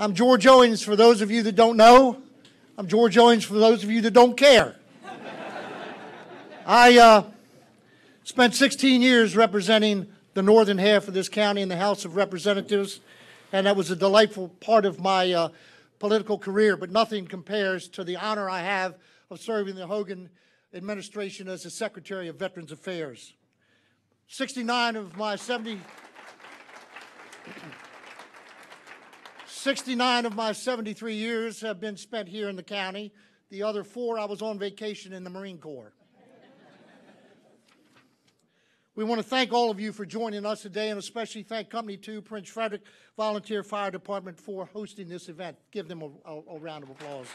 I'm George Owens for those of you that don't know. I'm George Owens for those of you that don't care. I spent 16 years representing the northern half of this county in the House of Representatives, and that was a delightful part of my political career, but nothing compares to the honor I have of serving the Hogan administration as the Secretary of Veterans Affairs. 69 of my 73 years have been spent here in the county. The other 4, I was on vacation in the Marine Corps. We want to thank all of you for joining us today, and especially thank Company 2, Prince Frederick Volunteer Fire Department, for hosting this event. Give them a round of applause.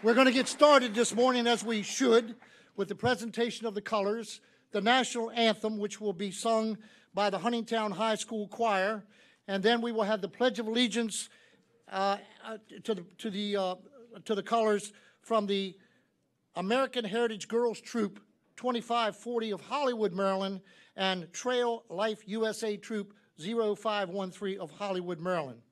We're going to get started this morning, as we should, with the presentation of the colors, the national anthem, which will be sung by the Huntingtown High School Choir, and then we will have the Pledge of Allegiance to the colors from the American Heritage Girls Troop 2540 of Hollywood, Maryland, and Trail Life USA Troop 0513 of Hollywood, Maryland.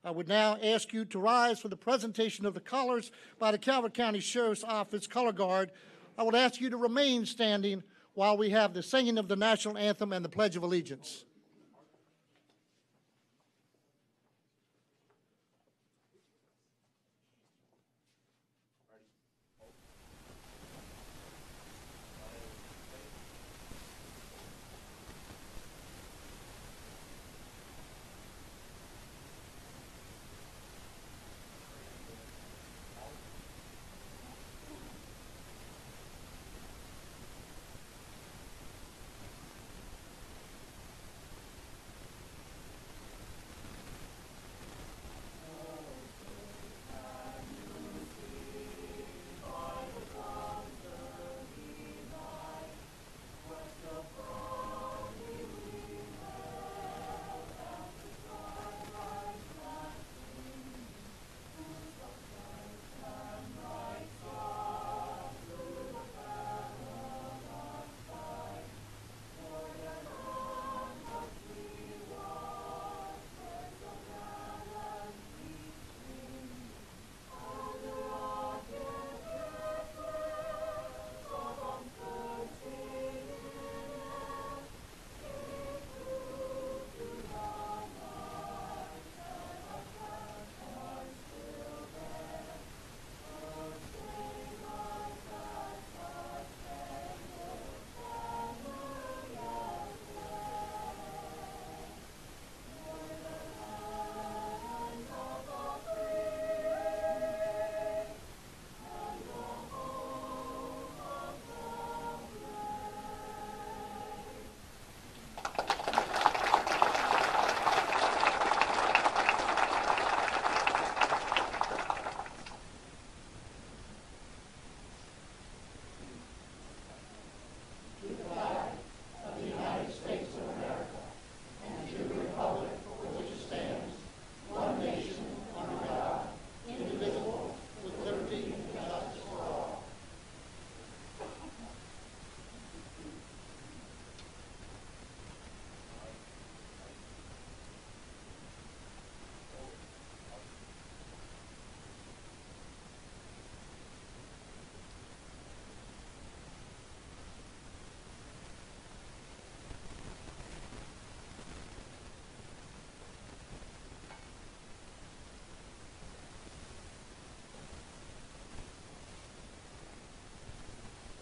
I would now ask you to rise for the presentation of the colors by the Calvert County Sheriff's Office Color Guard. I would ask you to remain standing while we have the singing of the national anthem and the Pledge of Allegiance.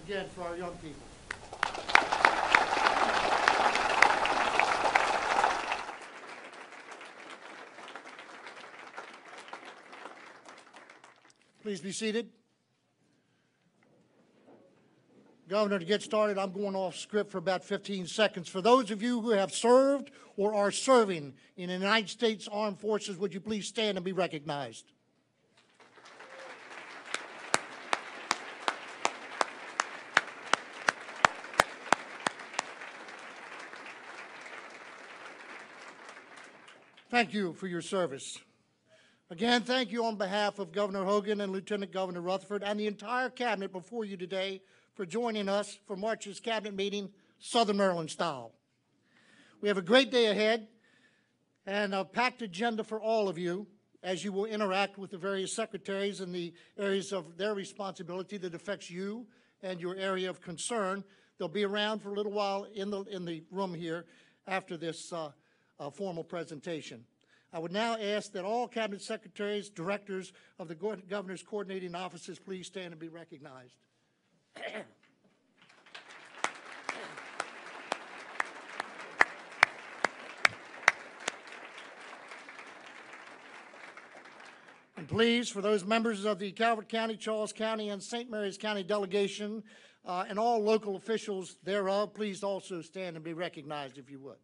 Again, for our young people. Please be seated. Governor, to get started, I'm going off script for about 15 seconds. For those of you who have served or are serving in the United States Armed Forces, would you please stand and be recognized? Thank you for your service. Again, thank you on behalf of Governor Hogan and Lieutenant Governor Rutherford and the entire cabinet before you today for joining us for March's cabinet meeting, Southern Maryland style. We have a great day ahead, and a packed agenda for all of you as you will interact with the various secretaries in the areas of their responsibility that affects you and your area of concern. They'll be around for a little while in the room here after this formal presentation. I would now ask that all cabinet secretaries, directors of the governor's coordinating offices please stand and be recognized. And please, for those members of the Calvert County, Charles County, and St. Mary's County delegation and all local officials thereof, please also stand and be recognized if you would.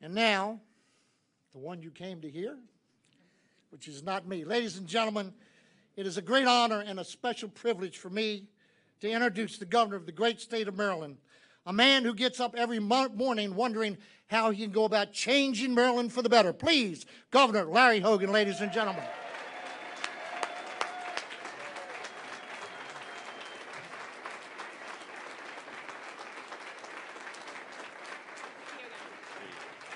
And now, the one you came to hear, which is not me. Ladies and gentlemen, it is a great honor and a special privilege for me to introduce the governor of the great state of Maryland, a man who gets up every morning wondering how he can go about changing Maryland for the better. Please, Governor Larry Hogan, ladies and gentlemen.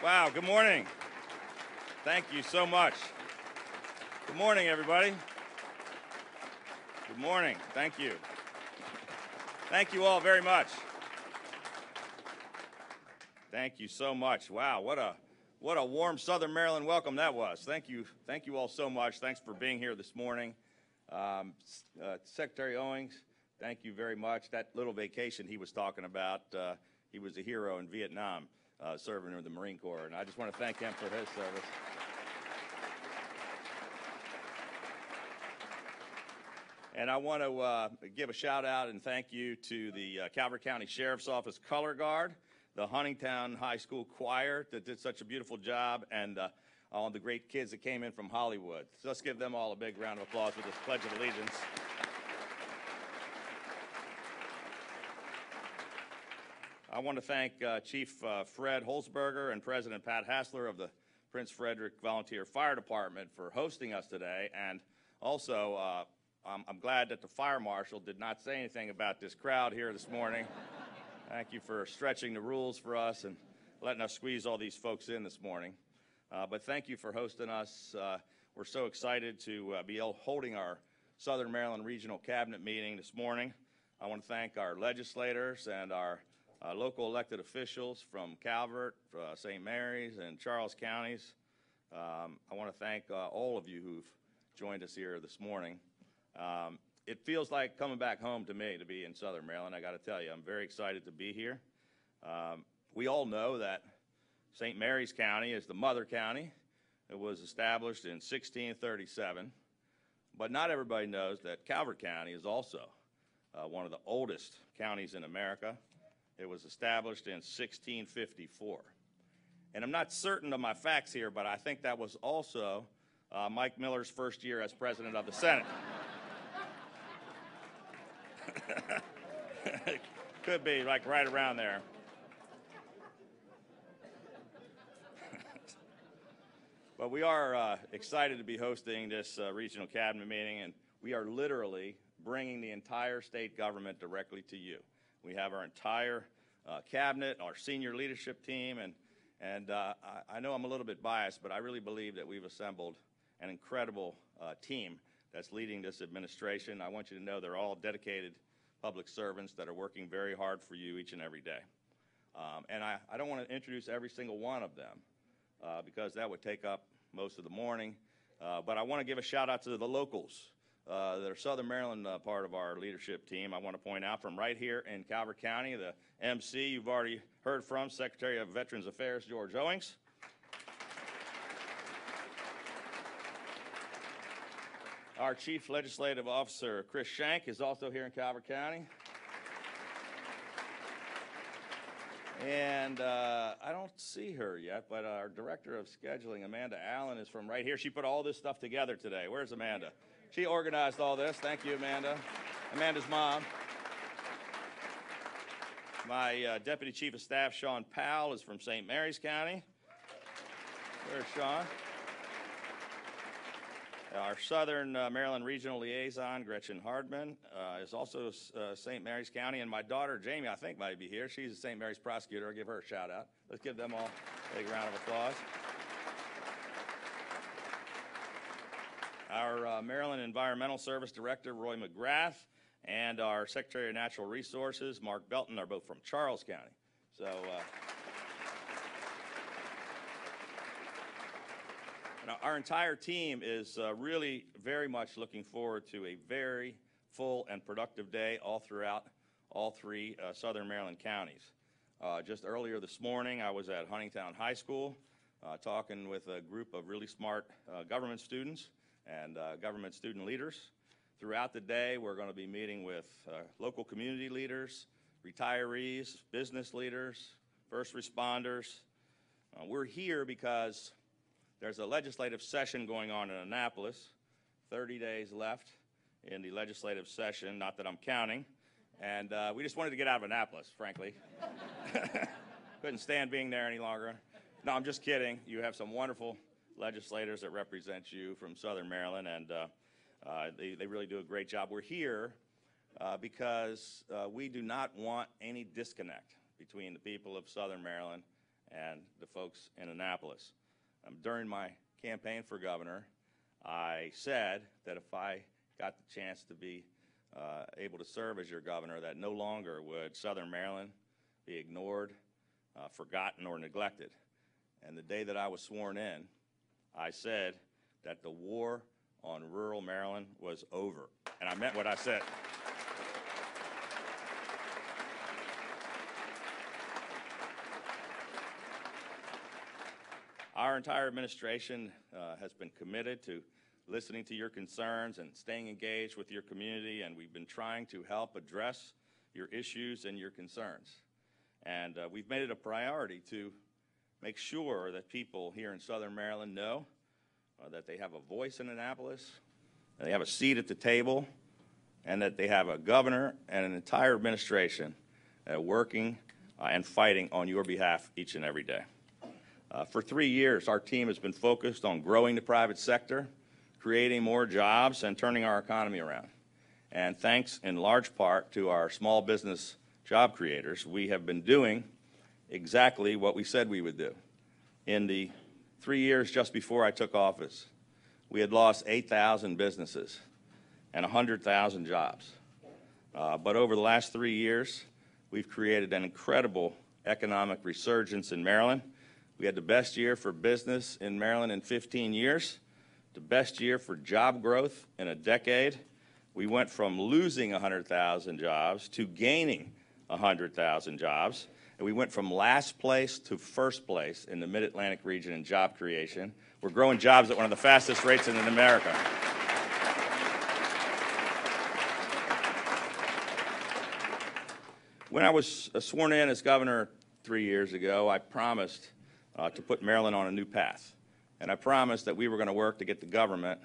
Wow, good morning. Thank you so much. Good morning, everybody. Good morning. Thank you. Thank you all very much. Thank you so much. Wow, what a warm Southern Maryland welcome that was. Thank you all so much. Thanks for being here this morning. Secretary Owings, thank you very much. That little vacation he was talking about, he was a hero in Vietnam. Serving in the Marine Corps, and I just want to thank him for his service. And I want to give a shout out and thank you to the Calvert County Sheriff's Office Color Guard, the Huntingtown High School Choir that did such a beautiful job, and all the great kids that came in from Hollywood. So let's give them all a big round of applause for this Pledge of Allegiance. I want to thank Chief Fred Holzberger and President Pat Hassler of the Prince Frederick Volunteer Fire Department for hosting us today. And also, I'm glad that the fire marshal did not say anything about this crowd here this morning. Thank you for stretching the rules for us and letting us squeeze all these folks in this morning. But thank you for hosting us. We're so excited to be holding our Southern Maryland Regional Cabinet meeting this morning. I want to thank our legislators and our local elected officials from Calvert, St. Mary's, and Charles counties. I want to thank all of you who've joined us here this morning. It feels like coming back home to me to be in Southern Maryland. I got to tell you, I'm very excited to be here. We all know that St. Mary's County is the mother county. It was established in 1637, but not everybody knows that Calvert County is also one of the oldest counties in America. It was established in 1654. And I'm not certain of my facts here, but I think that was also Mike Miller's first year as president of the Senate. Could be like right around there. But we are excited to be hosting this regional cabinet meeting, and we are literally bringing the entire state government directly to you. We have our entire cabinet, our senior leadership team, and I know I'm a little bit biased, but I really believe that we've assembled an incredible team that's leading this administration. I want you to know they're all dedicated public servants that are working very hard for you each and every day. And I don't want to introduce every single one of them because that would take up most of the morning, but I want to give a shout out to the locals. That are Southern Maryland part of our leadership team. I want to point out from right here in Calvert County, the MC you've already heard from, Secretary of Veterans Affairs, George Owings. Our Chief Legislative Officer, Chris Shank, is also here in Calvert County. And I don't see her yet, but our Director of Scheduling, Amanda Allen, is from right here. She put all this stuff together today. Where's Amanda? She organized all this. Thank you, Amanda. Amanda's mom. My Deputy Chief of Staff, Sean Powell, is from St. Mary's County. There's Sean. Our Southern Maryland Regional Liaison, Gretchen Hardman, is also St. Mary's County, and my daughter, Jamie, I think might be here. She's a St. Mary's prosecutor. I'll give her a shout out. Let's give them all a big round of applause. Our Maryland Environmental Service Director, Roy McGrath, and our Secretary of Natural Resources, Mark Belton, are both from Charles County. So, our entire team is really very much looking forward to a very full and productive day all throughout all three Southern Maryland counties. Just earlier this morning, I was at Huntingtown High School talking with a group of really smart government students and government student leaders. Throughout the day, we're going to be meeting with local community leaders, retirees, business leaders, first responders. We're here because there's a legislative session going on in Annapolis, 30 days left in the legislative session, not that I'm counting, and we just wanted to get out of Annapolis, frankly. Couldn't stand being there any longer. No, I'm just kidding. You have some wonderful legislators that represent you from Southern Maryland, and they really do a great job. We're here because we do not want any disconnect between the people of Southern Maryland and the folks in Annapolis. During my campaign for governor, I said that if I got the chance to be able to serve as your governor, that no longer would Southern Maryland be ignored, forgotten, or neglected. And the day that I was sworn in, I said that the war on rural Maryland was over. And I meant what I said. Our entire administration has been committed to listening to your concerns and staying engaged with your community, and we've been trying to help address your issues and your concerns. And we've made it a priority to make sure that people here in Southern Maryland know that they have a voice in Annapolis, that they have a seat at the table, and that they have a governor and an entire administration working and fighting on your behalf each and every day. For 3 years, our team has been focused on growing the private sector, creating more jobs, and turning our economy around. And thanks in large part to our small business job creators, we have been doing exactly what we said we would do. In the 3 years just before I took office, we had lost 8,000 businesses and 100,000 jobs. But over the last 3 years, we've created an incredible economic resurgence in Maryland. We had the best year for business in Maryland in 15 years, the best year for job growth in a decade. We went from losing 100,000 jobs to gaining 100,000 jobs. And we went from last place to first place in the Mid-Atlantic region in job creation. We're growing jobs at one of the fastest rates in America. When I was sworn in as governor 3 years ago, I promised to put Maryland on a new path. And I promised that we were going to work to get the government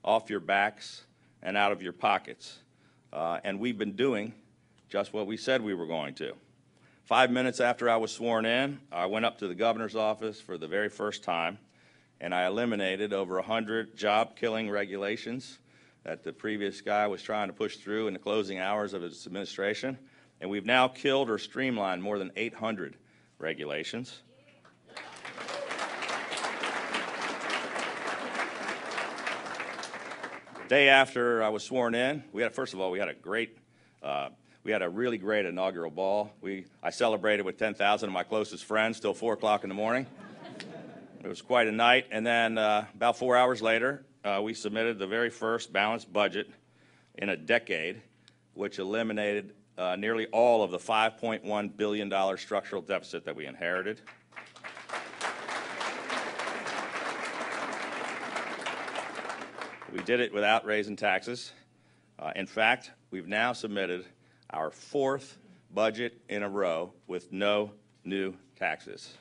off your backs and out of your pockets. And we've been doing just what we said we were going to. 5 minutes after I was sworn in, I went up to the governor's office for the very first time, and I eliminated over 100 job-killing regulations that the previous guy was trying to push through in the closing hours of his administration. And we've now killed or streamlined more than 800 regulations. The day after I was sworn in, first of all, we had a really great inaugural ball. I celebrated with 10,000 of my closest friends till 4 o'clock in the morning. It was quite a night. And then about 4 hours later, we submitted the very first balanced budget in a decade, which eliminated nearly all of the $5.1 billion structural deficit that we inherited. We did it without raising taxes. In fact, we've now submitted our 4th budget in a row with no new taxes.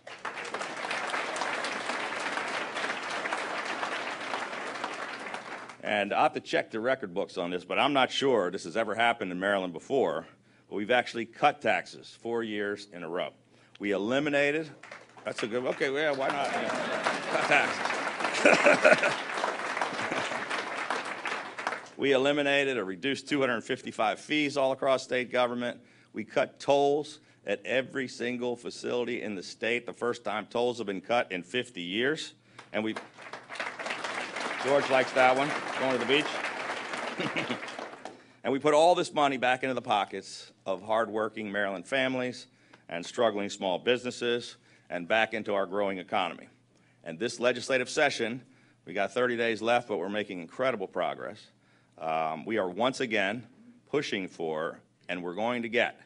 And I'll have to check the record books on this, but I'm not sure this has ever happened in Maryland before, but we've actually cut taxes 4 years in a row. We eliminated, that's a good, okay, yeah, why not? Yeah. Cut taxes. We eliminated or reduced 255 fees all across state government. We cut tolls at every single facility in the state. The first time tolls have been cut in 50 years. And George likes that one, going to the beach. And we put all this money back into the pockets of hardworking Maryland families and struggling small businesses and back into our growing economy. And this legislative session, we got 30 days left, but we're making incredible progress. We are once again pushing for, and we're going to get,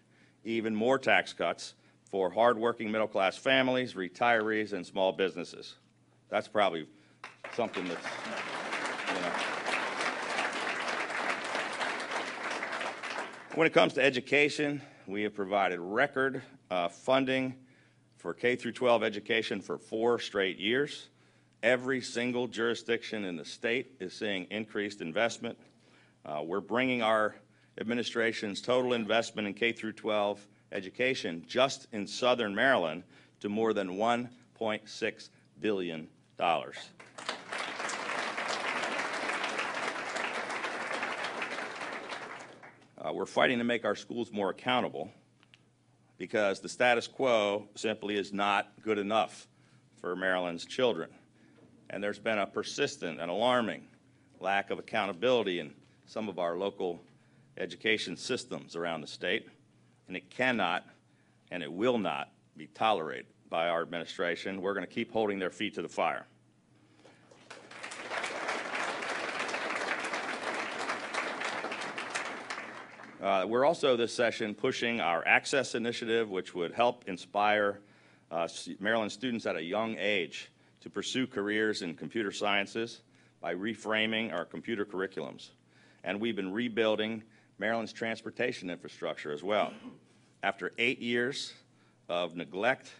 even more tax cuts for hardworking middle-class families, retirees, and small businesses. That's probably something that's, When it comes to education, we have provided record funding for K-12 education for 4 straight years. Every single jurisdiction in the state is seeing increased investment. We're bringing our administration's total investment in K-12 education just in Southern Maryland to more than $1.6 billion. We're fighting to make our schools more accountable because the status quo simply is not good enough for Maryland's children. And there's been a persistent and alarming lack of accountability in some of our local education systems around the state, and it cannot and it will not be tolerated by our administration. We're going to keep holding their feet to the fire. We're also this session pushing our Access Initiative, which would help inspire Maryland students at a young age to pursue careers in computer sciences by reframing our computer curriculums. And we've been rebuilding Maryland's transportation infrastructure as well. After 8 years of neglect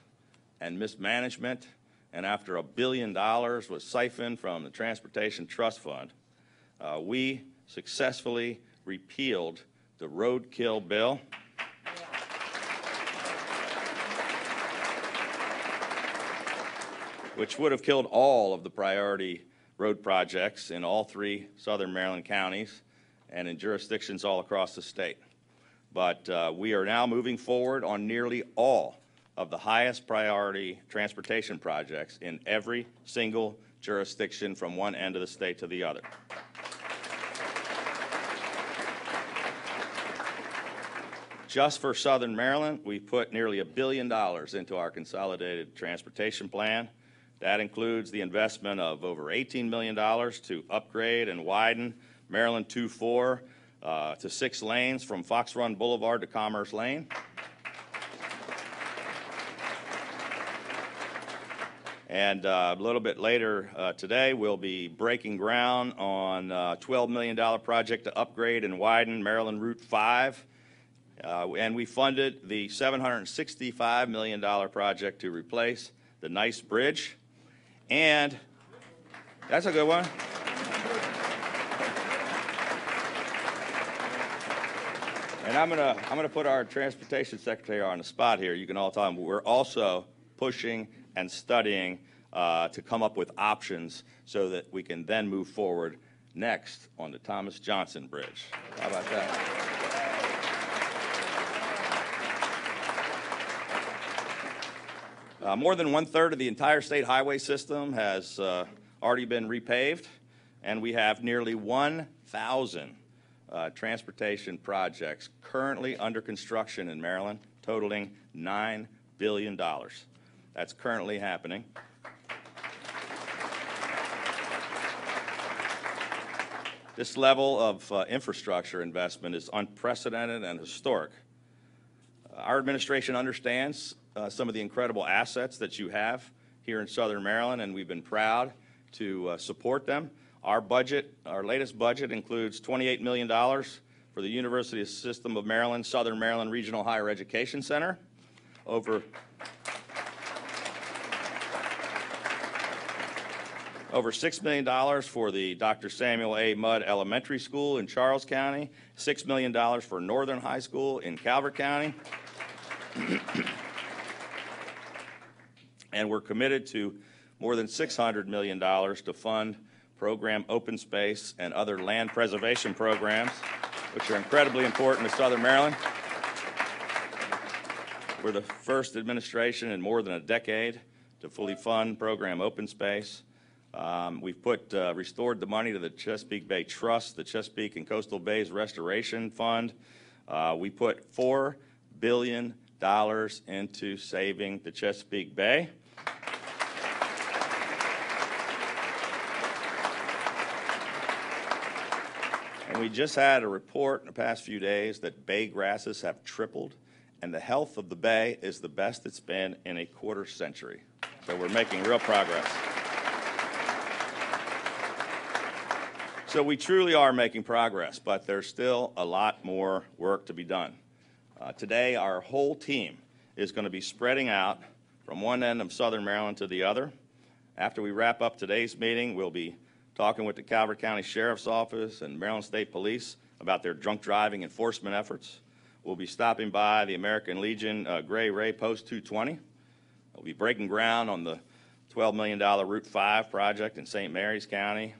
and mismanagement, and after $1 billion was siphoned from the Transportation Trust Fund, we successfully repealed the roadkill bill. Which would have killed all of the priority road projects in all 3 southern Maryland counties and in jurisdictions all across the state. But we are now moving forward on nearly all of the highest priority transportation projects in every single jurisdiction from one end of the state to the other. Just for Southern Maryland, we put nearly $1 billion into our consolidated transportation plan. That includes the investment of over $18 million to upgrade and widen Maryland 2-4 to 6 lanes from Fox Run Boulevard to Commerce Lane. And a little bit later today, we'll be breaking ground on a $12 million project to upgrade and widen Maryland Route 5. And we funded the $765 million project to replace the Nice Bridge. And that's a good one. And I'm gonna put our transportation secretary on the spot here. You can all tell him we're also pushing and studying to come up with options so that we can then move forward next on the Thomas Johnson Bridge. How about that? More than 1/3 of the entire state highway system has already been repaved, and we have nearly 1,000 transportation projects currently under construction in Maryland, totaling $9 billion. That's currently happening. This level of infrastructure investment is unprecedented and historic. Our administration understands some of the incredible assets that you have here in Southern Maryland, and we've been proud to support them. Our budget, our latest budget, includes $28 million for the University System of Maryland, Southern Maryland Regional Higher Education Center, over $6 million for the Dr. Samuel A. Mudd Elementary School in Charles County, $6 million for Northern High School in Calvert County. And we're committed to more than $600 million to fund program Open Space, and other land preservation programs, which are incredibly important to Southern Maryland. We're the first administration in more than a decade to fully fund program Open Space. We've restored the money to the Chesapeake Bay Trust, the Chesapeake and Coastal Bays Restoration Fund. We put $4 billion into saving the Chesapeake Bay. And we just had a report in the past few days that bay grasses have tripled, and the health of the bay is the best it's been in a quarter century. So we're making real progress. So we truly are making progress, but there's still a lot more work to be done. Today, our whole team is going to be spreading out from one end of Southern Maryland to the other. After we wrap up today's meeting, we'll be talking with the Calvert County Sheriff's Office and Maryland State Police about their drunk driving enforcement efforts. We'll be stopping by the American Legion Gray Ray Post 220. We'll be breaking ground on the $12 million Route 5 project in St. Mary's County.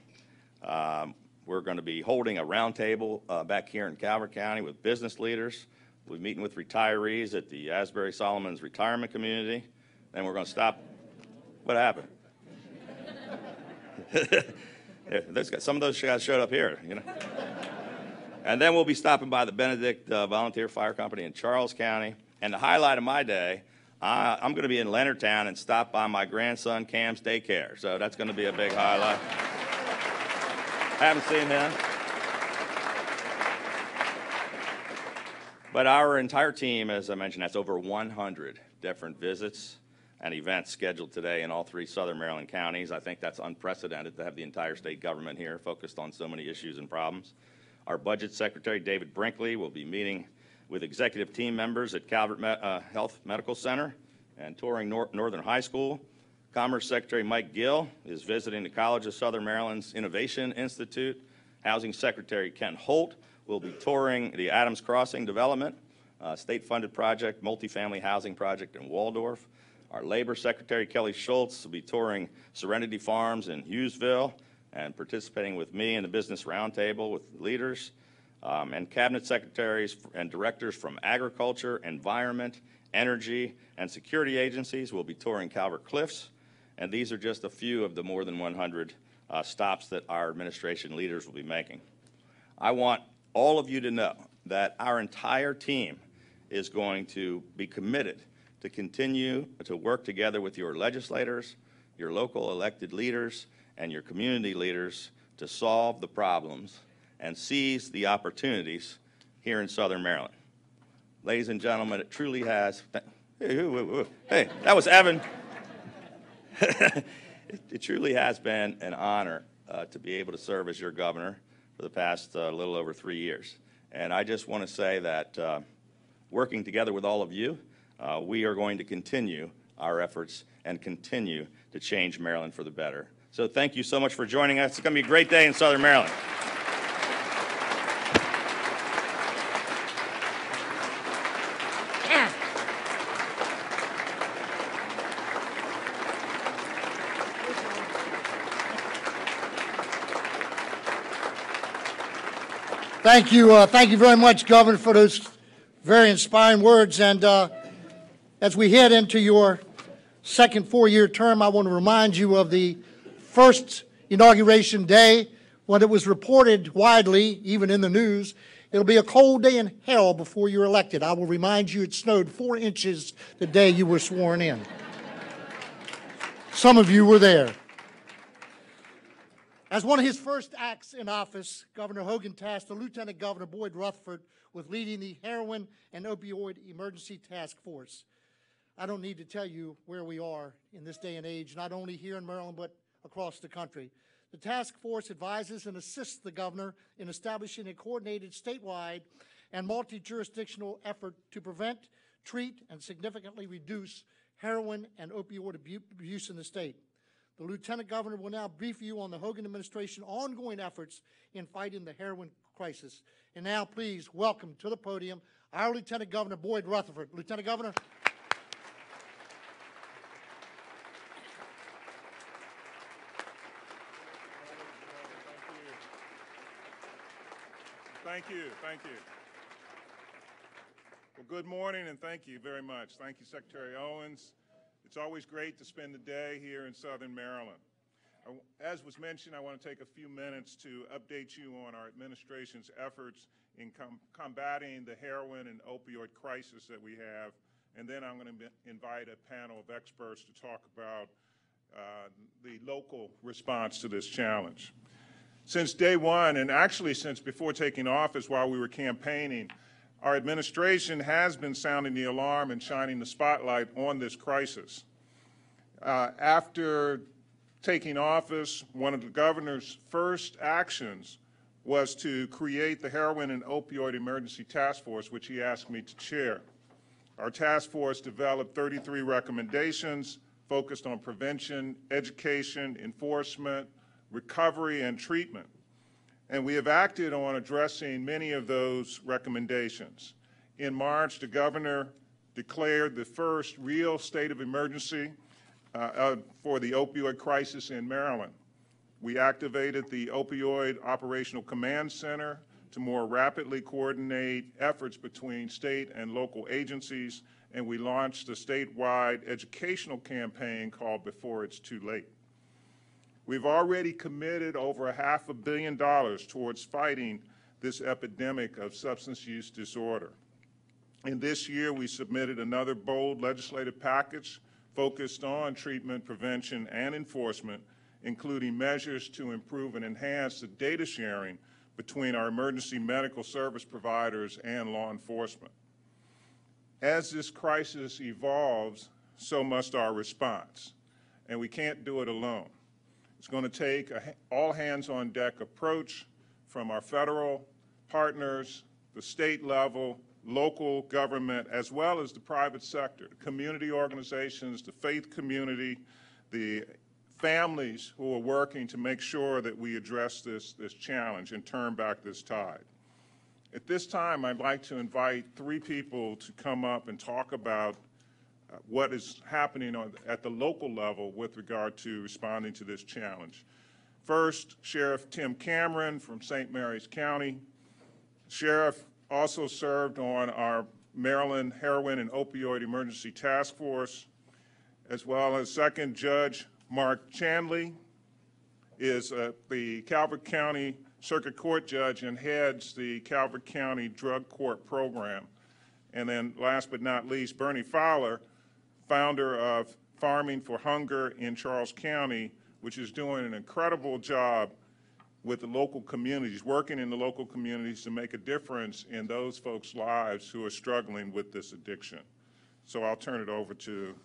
We're going to be holding a roundtable back here in Calvert County with business leaders. We'll be meeting with retirees at the Asbury Solomons Retirement Community. Then we're going to stop. What happened? Some of those guys showed up here, you know. And then we'll be stopping by the Benedict Volunteer Fire Company in Charles County. And the highlight of my day, I'm going to be in Leonardtown and stop by my grandson Cam's daycare. So that's going to be a big highlight. Haven't seen him. But our entire team, as I mentioned, has over 100 different visits and events scheduled today in all 3 Southern Maryland counties. I think that's unprecedented to have the entire state government here focused on so many issues and problems. Our Budget Secretary, David Brinkley, will be meeting with executive team members at Calvert Health Medical Center and touring Northern High School. Commerce Secretary Mike Gill is visiting the College of Southern Maryland's Innovation Institute. Housing Secretary Ken Holt will be touring the Adams Crossing development, state-funded project, multifamily housing project in Waldorf. Our Labor Secretary Kelly Schultz will be touring Serenity Farms in Hughesville and participating with me in the Business Roundtable with leaders. And Cabinet Secretaries and Directors from Agriculture, Environment, Energy, and Security agencies will be touring Calvert Cliffs. And these are just a few of the more than 100 stops that our administration leaders will be making. I want all of you to know that our entire team is going to be committed to continue to work together with your legislators, your local elected leaders, and your community leaders to solve the problems and seize the opportunities here in Southern Maryland. Ladies and gentlemen, it truly has, hey, that was Evan. It truly has been an honor to be able to serve as your governor for the past little over 3 years. And I just want to say that working together with all of you, we are going to continue our efforts and continue to change Maryland for the better. So thank you so much for joining us. It's going to be a great day in Southern Maryland. Thank you very much, Governor, for those very inspiring words. And as we head into your second 4-year term, I want to remind you of the first inauguration day when it was reported widely, even in the news, it'll be a cold day in hell before you're elected. I will remind you it snowed 4 inches the day you were sworn in. Some of you were there. As one of his first acts in office, Governor Hogan tasked the Lieutenant Governor Boyd Rutherford with leading the Heroin and Opioid Emergency Task Force. I don't need to tell you where we are in this day and age, not only here in Maryland, but across the country. The task force advises and assists the governor in establishing a coordinated statewide and multi-jurisdictional effort to prevent, treat, and significantly reduce heroin and opioid abuse in the state. The Lieutenant Governor will now brief you on the Hogan administration's ongoing efforts in fighting the heroin crisis. And now, please welcome to the podium our Lieutenant Governor, Boyd Rutherford. Lieutenant Governor. Thank you. Thank you. Well, good morning, and thank you very much. Thank you, Secretary Owens. It's always great to spend the day here in Southern Maryland. As was mentioned, I want to take a few minutes to update you on our administration's efforts in combating the heroin and opioid crisis that we have, and then I'm going to invite a panel of experts to talk about the local response to this challenge. Since day one, and actually since before taking office while we were campaigning, our administration has been sounding the alarm and shining the spotlight on this crisis. After taking office, one of the governor's first actions was to create the Heroin and Opioid Emergency Task Force, which he asked me to chair. Our task force developed 33 recommendations focused on prevention, education, enforcement, recovery, and treatment. And we have acted on addressing many of those recommendations. In March, the governor declared the first real state of emergency for the opioid crisis in Maryland. We activated the Opioid Operational Command Center to more rapidly coordinate efforts between state and local agencies, and we launched a statewide educational campaign called Before It's Too Late. We've already committed over $500 million towards fighting this epidemic of substance use disorder. And this year, we submitted another bold legislative package focused on treatment, prevention, and enforcement, including measures to improve and enhance the data sharing between our emergency medical service providers and law enforcement. As this crisis evolves, so must our response, and we can't do it alone. It's going to take an all-hands-on-deck approach from our federal partners, the state level, local government, as well as the private sector, the community organizations, the faith community, the families who are working to make sure that we address this challenge and turn back this tide. At this time, I'd like to invite three people to come up and talk about what is happening at the local level with regard to responding to this challenge. First, Sheriff Tim Cameron from St. Mary's County. Sheriff also served on our Maryland Heroin and Opioid Emergency Task Force, as well as second Judge Mark Chandley is the Calvert County Circuit Court Judge and heads the Calvert County Drug Court Program. And then last but not least, Bernie Fowler, founder of Farming for Hunger in Charles County, which is doing an incredible job with the local communities, working in the local communities to make a difference in those folks' lives who are struggling with this addiction. So I'll turn it over to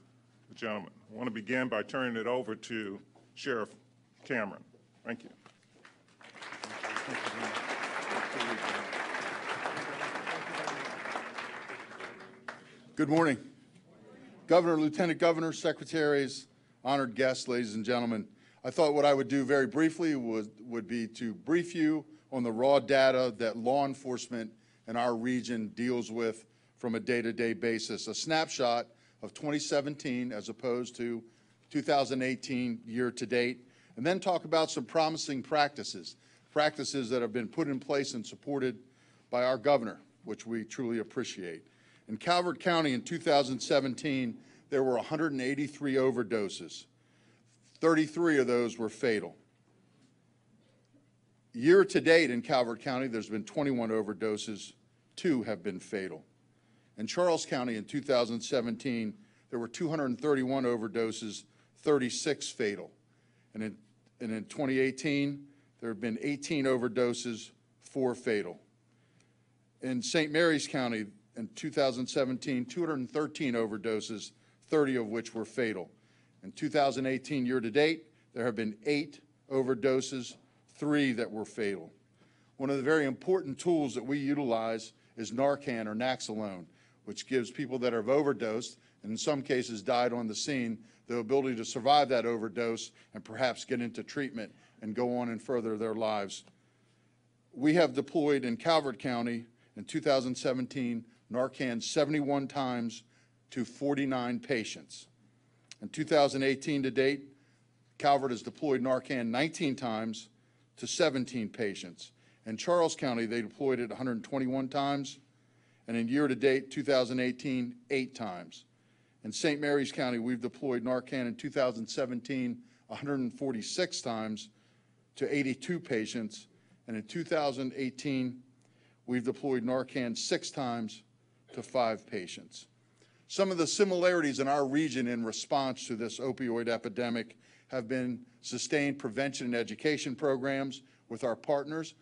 the gentleman. I want to begin by turning it over to Sheriff Cameron. Thank you. Good morning. Governor, Lieutenant Governor, secretaries, honored guests, ladies and gentlemen. I thought what I would do very briefly would be to brief you on the raw data that law enforcement in our region deals with from a day-to-day basis, a snapshot of 2017 as opposed to 2018 year-to-date, and then talk about some promising practices that have been put in place and supported by our governor, which we truly appreciate. In Calvert County in 2017, there were 183 overdoses. 33 of those were fatal. Year to date in Calvert County, there's been 21 overdoses. 2 have been fatal. In Charles County in 2017, there were 231 overdoses, 36 fatal. And in 2018, there have been 18 overdoses, 4 fatal. In St. Mary's County, in 2017, 213 overdoses, 30 of which were fatal. In 2018 year-to-date, there have been 8 overdoses, 3 that were fatal. One of the very important tools that we utilize is Narcan or Naxalone, which gives people that have overdosed, and in some cases died on the scene, the ability to survive that overdose and perhaps get into treatment and go on and further their lives. We have deployed in Calvert County in 2017 Narcan 71 times to 49 patients. In 2018 to date, Calvert has deployed Narcan 19 times to 17 patients. In Charles County, they deployed it 121 times, and in year-to-date 2018, 8 times. In St. Mary's County, we've deployed Narcan in 2017 146 times to 82 patients, and in 2018, we've deployed Narcan 6 times to 5 patients. Some of the similarities in our region in response to this opioid epidemic have been sustained prevention and education programs with our partners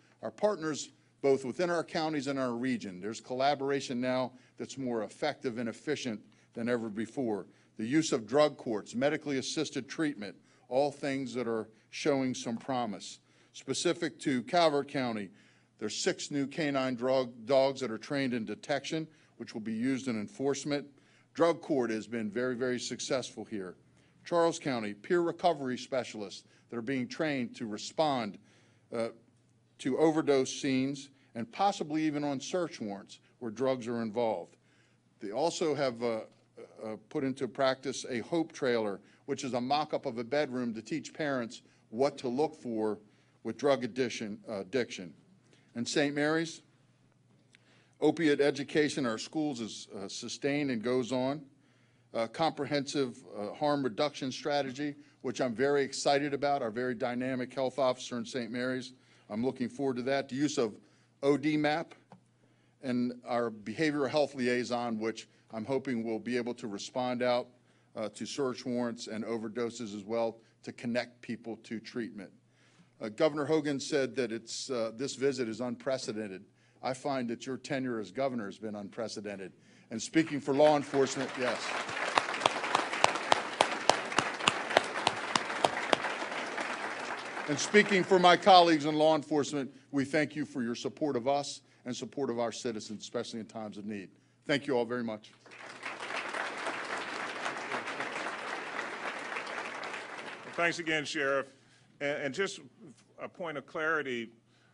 both within our counties and our region. There's collaboration now that's more effective and efficient than ever before. The use of drug courts, medically assisted treatment, all things that are showing some promise. Specific to Calvert County, there's 6 new canine dogs that are trained in detection, which will be used in enforcement. Drug court has been very, very successful here. Charles County, peer recovery specialists that are being trained to respond to overdose scenes and possibly even on search warrants where drugs are involved. They also have put into practice a Hope Trailer, which is a mock-up of a bedroom to teach parents what to look for with drug addiction. In St. Mary's, opiate education in our schools is sustained and goes on. Comprehensive harm reduction strategy, which I'm very excited about, our very dynamic health officer in St. Mary's. I'm looking forward to that. The use of ODMAP and our behavioral health liaison, which I'm hoping will be able to respond out to search warrants and overdoses as well to connect people to treatment. Governor Hogan said that this visit is unprecedented. I find that your tenure as governor has been unprecedented. And speaking for law enforcement, yes. And speaking for my colleagues in law enforcement, we thank you for your support of us and support of our citizens, especially in times of need. Thank you all very much. Thanks again, Sheriff. And just a point of clarity,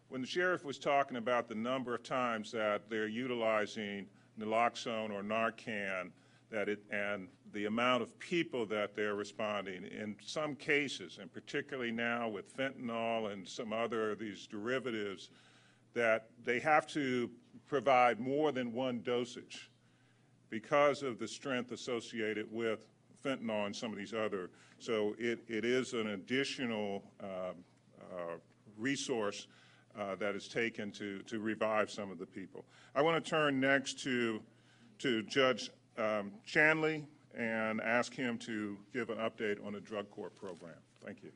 when the sheriff was talking about the number of times that they're utilizing naloxone or Narcan, and the amount of people that they're responding, in some cases, and particularly now with fentanyl and some other of these derivatives, that they have to provide more than one dosage because of the strength associated with fentanyl and some of these other. So it is an additional resource that is taken to revive some of the people. I want to turn next to Judge Chandley and ask him to give an update on the drug court program. Thank you.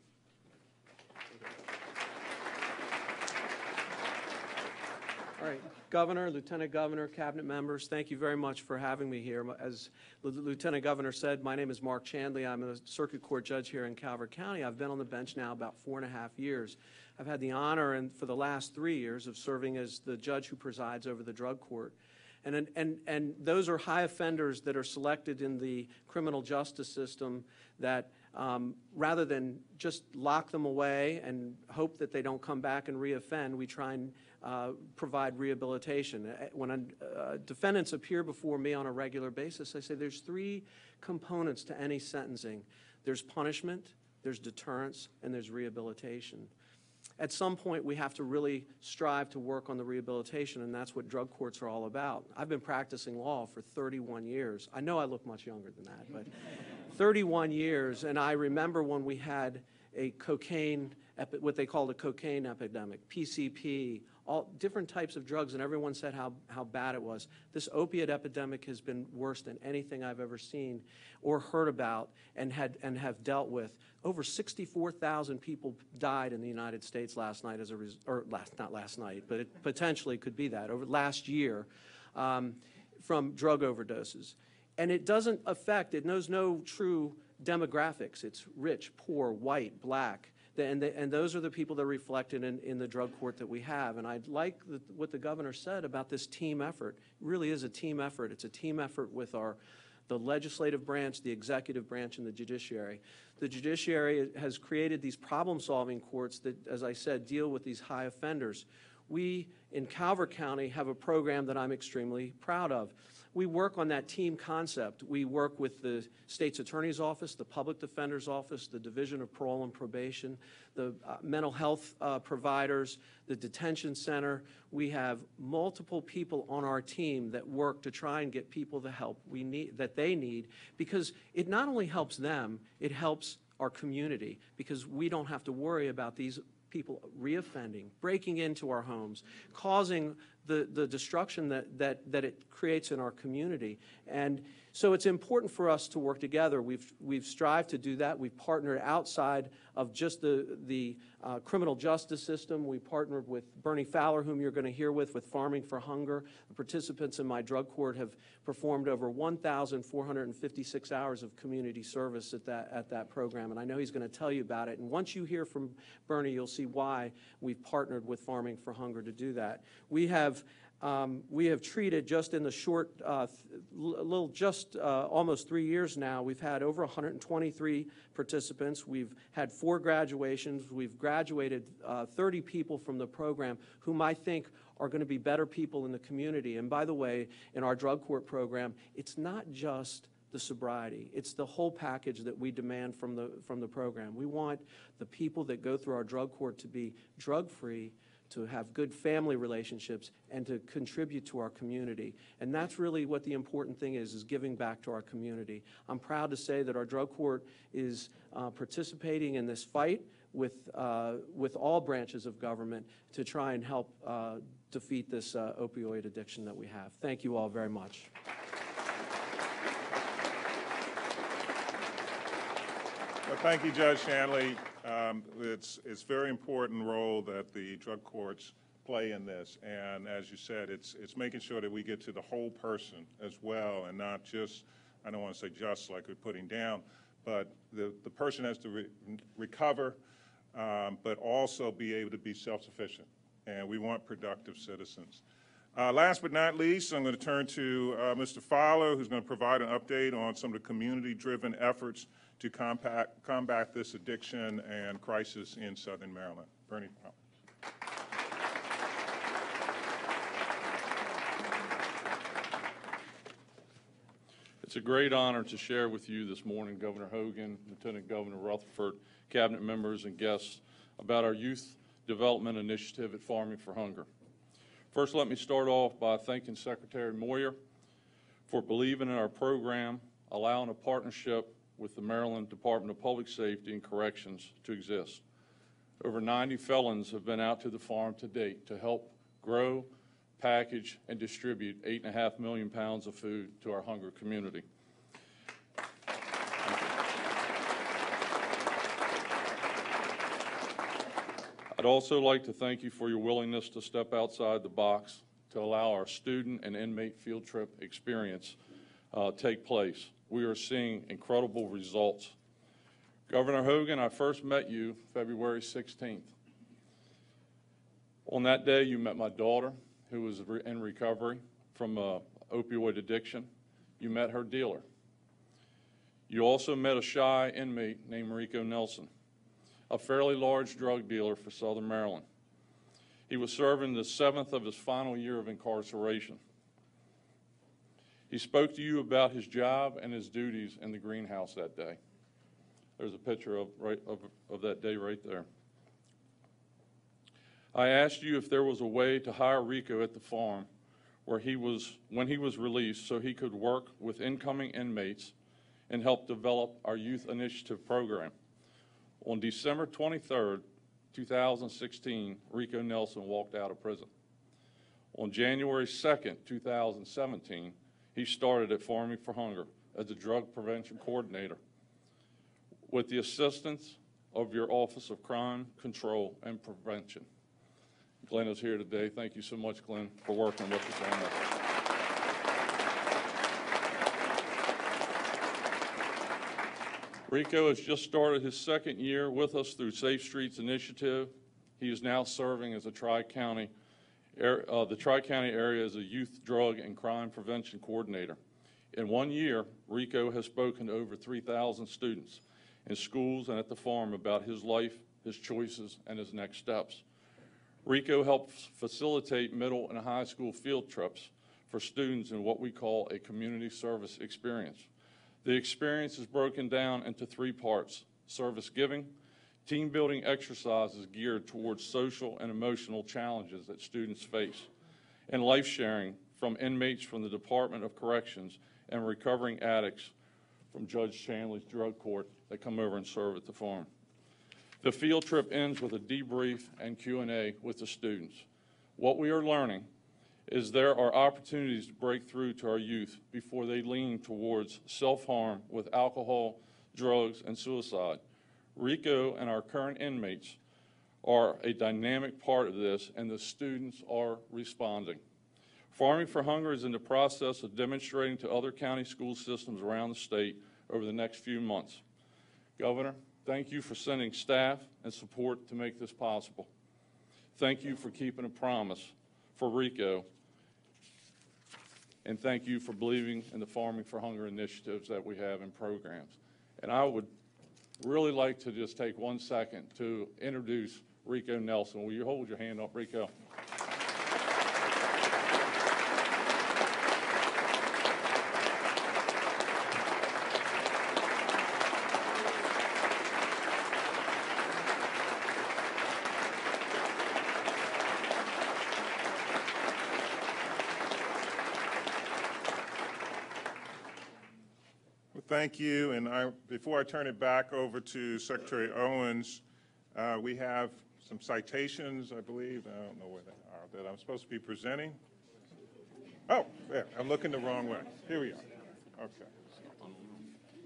All right, Governor, Lieutenant Governor, Cabinet members, thank you very much for having me here. As the Lieutenant Governor said, my name is Mark Chandley. I'm a circuit court judge here in Calvert County. I've been on the bench now about 4.5 years. I've had the honor for the last 3 years of serving as the judge who presides over the drug court. And those are high offenders that are selected in the criminal justice system that rather than just lock them away and hope that they don't come back and reoffend, we try and provide rehabilitation. When defendants appear before me on a regular basis, I say there's 3 components to any sentencing. There's punishment, there's deterrence, and there's rehabilitation. At some point, we have to really strive to work on the rehabilitation, and that's what drug courts are all about. I've been practicing law for 31 years. I know I look much younger than that, but 31 years, and I remember when we had a what they called a cocaine epidemic, PCP, all different types of drugs, and everyone said how bad it was. This opiate epidemic has been worse than anything I've ever seen or heard about and have dealt with. Over 64,000 people died in the United States last night not last night, but it potentially could be that, over last year from drug overdoses. And it doesn't affect, it knows no true demographics. It's rich, poor, white, black. And those are the people that are reflected in the drug court that we have. And I like what the governor said about this team effort. It really is a team effort. It's a team effort with the legislative branch, the executive branch, and the judiciary. The judiciary has created these problem-solving courts that, as I said, deal with these high offenders. we in Calvert County have a program that I'm extremely proud of. We work on that team concept. We work with the state's attorney's office, the public defender's office, the Division of Parole and Probation, the mental health providers, the detention center. We have multiple people on our team that work to try and get people the help that they need, because it not only helps them, it helps our community, because we don't have to worry about these people reoffending, breaking into our homes, causing the destruction that it creates in our community. And so it's important for us to work together. We've strived to do that. We've partnered outside of just the criminal justice system. We partnered with Bernie Fowler, whom you're going to hear with Farming for Hunger. The participants in my drug court have performed over 1,456 hours of community service at that program, and I know he's going to tell you about it. And once you hear from Bernie, you'll see why we've partnered with Farming for Hunger to do that. We have treated, just in the short, almost 3 years now, we've had over 123 participants. We've had 4 graduations. We've graduated 30 people from the program whom I think are going to be better people in the community. And by the way, in our drug court program, it's not just the sobriety. It's the whole package that we demand from the program. We want the people that go through our drug court to be drug-free, to have good family relationships, and to contribute to our community. And that's really what the important thing is giving back to our community. I'm proud to say that our drug court is participating in this fight with all branches of government to try and help defeat this opioid addiction that we have. Thank you all very much. Well, thank you, Judge Shanley. It's a very important role that the drug courts play in this, and as you said, it's making sure that we get to the whole person as well, and not just, I don't want to say just like we're putting down, but the person has to recover, but also be able to be self-sufficient, and we want productive citizens. Last but not least, I'm going to turn to Mr. Fowler, who's going to provide an update on some of the community-driven efforts to combat this addiction and crisis in Southern Maryland. Bernie Fowler. It's a great honor to share with you this morning, Governor Hogan, Lieutenant Governor Rutherford, cabinet members, and guests about our youth development initiative at Farming for Hunger. First, let me start off by thanking Secretary Moyer for believing in our program, allowing a partnership with the Maryland Department of Public Safety and Corrections to exist. Over 90 felons have been out to the farm to date to help grow, package, and distribute 8.5 million pounds of food to our hunger community. I'd also like to thank you for your willingness to step outside the box to allow our student and inmate field trip experience take place. We are seeing incredible results. Governor Hogan, I first met you February 16th. On that day, you met my daughter, who was in recovery from opioid addiction. You met her dealer. You also met a shy inmate named Rico Nelson, a fairly large drug dealer for Southern Maryland. He was serving the 7th of his final year of incarceration. He spoke to you about his job and his duties in the greenhouse that day. There's a picture of that day right there. I asked you if there was a way to hire Rico at the farm when he was released, so he could work with incoming inmates and help develop our youth initiative program. On December 23rd, 2016, Rico Nelson walked out of prison. On January 2nd, 2017, he started at Farming for Hunger as a drug prevention coordinator with the assistance of your Office of Crime Control and Prevention. Glenn is here today. Thank you so much, Glenn, for working with us on this. Rico has just started his 2nd year with us through Safe Streets Initiative. He is now serving as the Tri-County area as a youth drug and crime prevention coordinator. In 1 year, Rico has spoken to over 3,000 students in schools and at the farm about his life, his choices, and his next steps. RICO helps facilitate middle and high school field trips for students in what we call a community service experience. The experience is broken down into 3 parts: service giving, team building exercises geared towards social and emotional challenges that students face, and life sharing from inmates from the Department of Corrections and recovering addicts from Judge Chandler's drug court that come over and serve at the farm. The field trip ends with a debrief and Q&A with the students. What we are learning is there are opportunities to break through to our youth before they lean towards self-harm with alcohol, drugs, and suicide. RICO and our current inmates are a dynamic part of this, and the students are responding. Farming for Hunger is in the process of demonstrating to other county school systems around the state over the next few months. Governor, thank you for sending staff and support to make this possible. Thank you for keeping a promise for RICO, and thank you for believing in the Farming for Hunger initiatives that we have in programs. And I would really like to just take 1 second to introduce Rico Nelson. Will you hold your hand up, Rico? Thank you. And before I turn it back over to Secretary Owens, we have some citations, I believe. I don't know where they are, that I'm supposed to be presenting. Oh, there. I'm looking the wrong way. Here we are. Okay.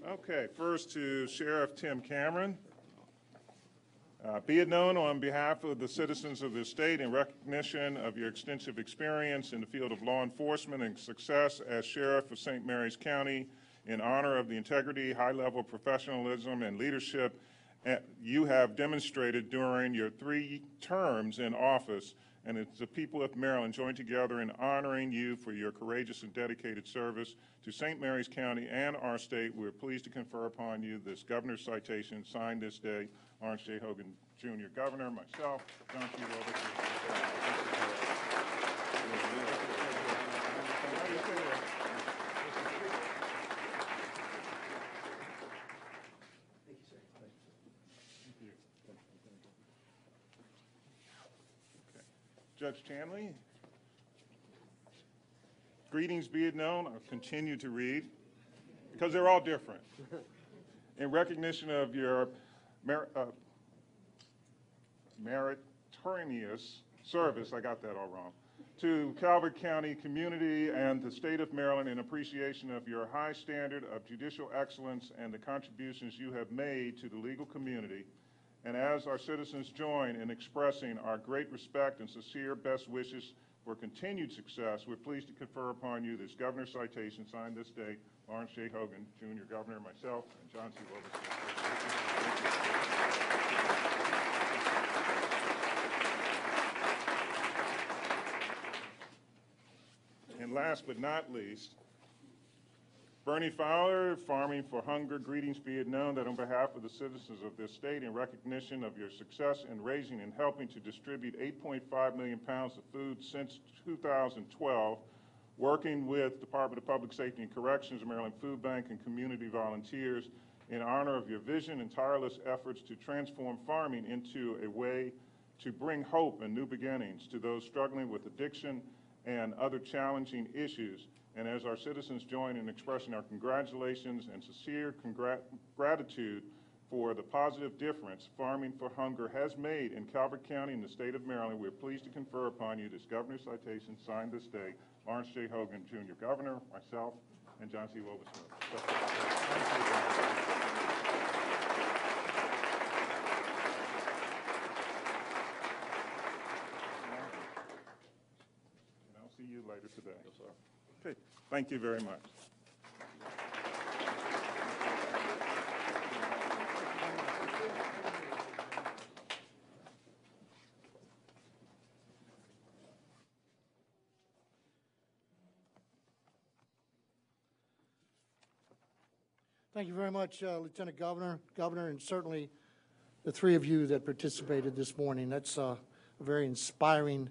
Okay. First to Sheriff Tim Cameron. Be it known on behalf of the citizens of this state, in recognition of your extensive experience in the field of law enforcement and success as Sheriff of St. Mary's County, in honor of the integrity, high-level professionalism, and leadership you have demonstrated during your 3 terms in office, and it's the people of Maryland joined together in honoring you for your courageous and dedicated service to St. Mary's County and our state. We're pleased to confer upon you this governor's citation signed this day, Lawrence J. Hogan, Jr., Governor, myself, John C. Judge Chandler, greetings be it known. I'll continue to read because they're all different. In recognition of your meritorious service, I got that all wrong, to Calvert County community and the state of Maryland, in appreciation of your high standard of judicial excellence and the contributions you have made to the legal community, and as our citizens join in expressing our great respect and sincere best wishes for continued success, we're pleased to confer upon you this governor's citation signed this day, Lawrence J. Hogan, Jr., Governor, myself, and John C. And last but not least, Bernie Fowler, Farming for Hunger. Greetings be it known that on behalf of the citizens of this state, in recognition of your success in raising and helping to distribute 8.5 million pounds of food since 2012, working with Department of Public Safety and Corrections, Maryland Food Bank, and community volunteers, in honor of your vision and tireless efforts to transform farming into a way to bring hope and new beginnings to those struggling with addiction and other challenging issues. And as our citizens join in expressing our congratulations and sincere gratitude for the positive difference Farming for Hunger has made in Calvert County and the state of Maryland, we're pleased to confer upon you this governor's citation signed this day, Lawrence J. Hogan, Jr., Governor, myself, and John C. Wolbersmith. And I'll see you later today. Yes, sir. Okay, thank you very much. Thank you very much, Lieutenant Governor, and certainly the 3 of you that participated this morning. That's a a very inspiring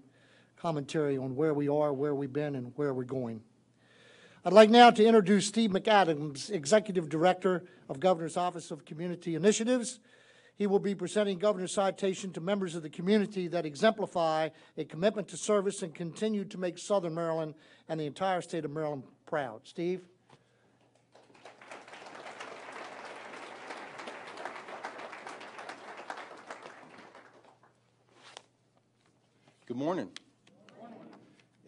commentary on where we are, where we've been, and where we're going. I'd like now to introduce Steve McAdams, Executive Director of Governor's Office of Community Initiatives. He will be presenting governor's citation to members of the community that exemplify a commitment to service and continue to make Southern Maryland and the entire state of Maryland proud. Steve? Good morning.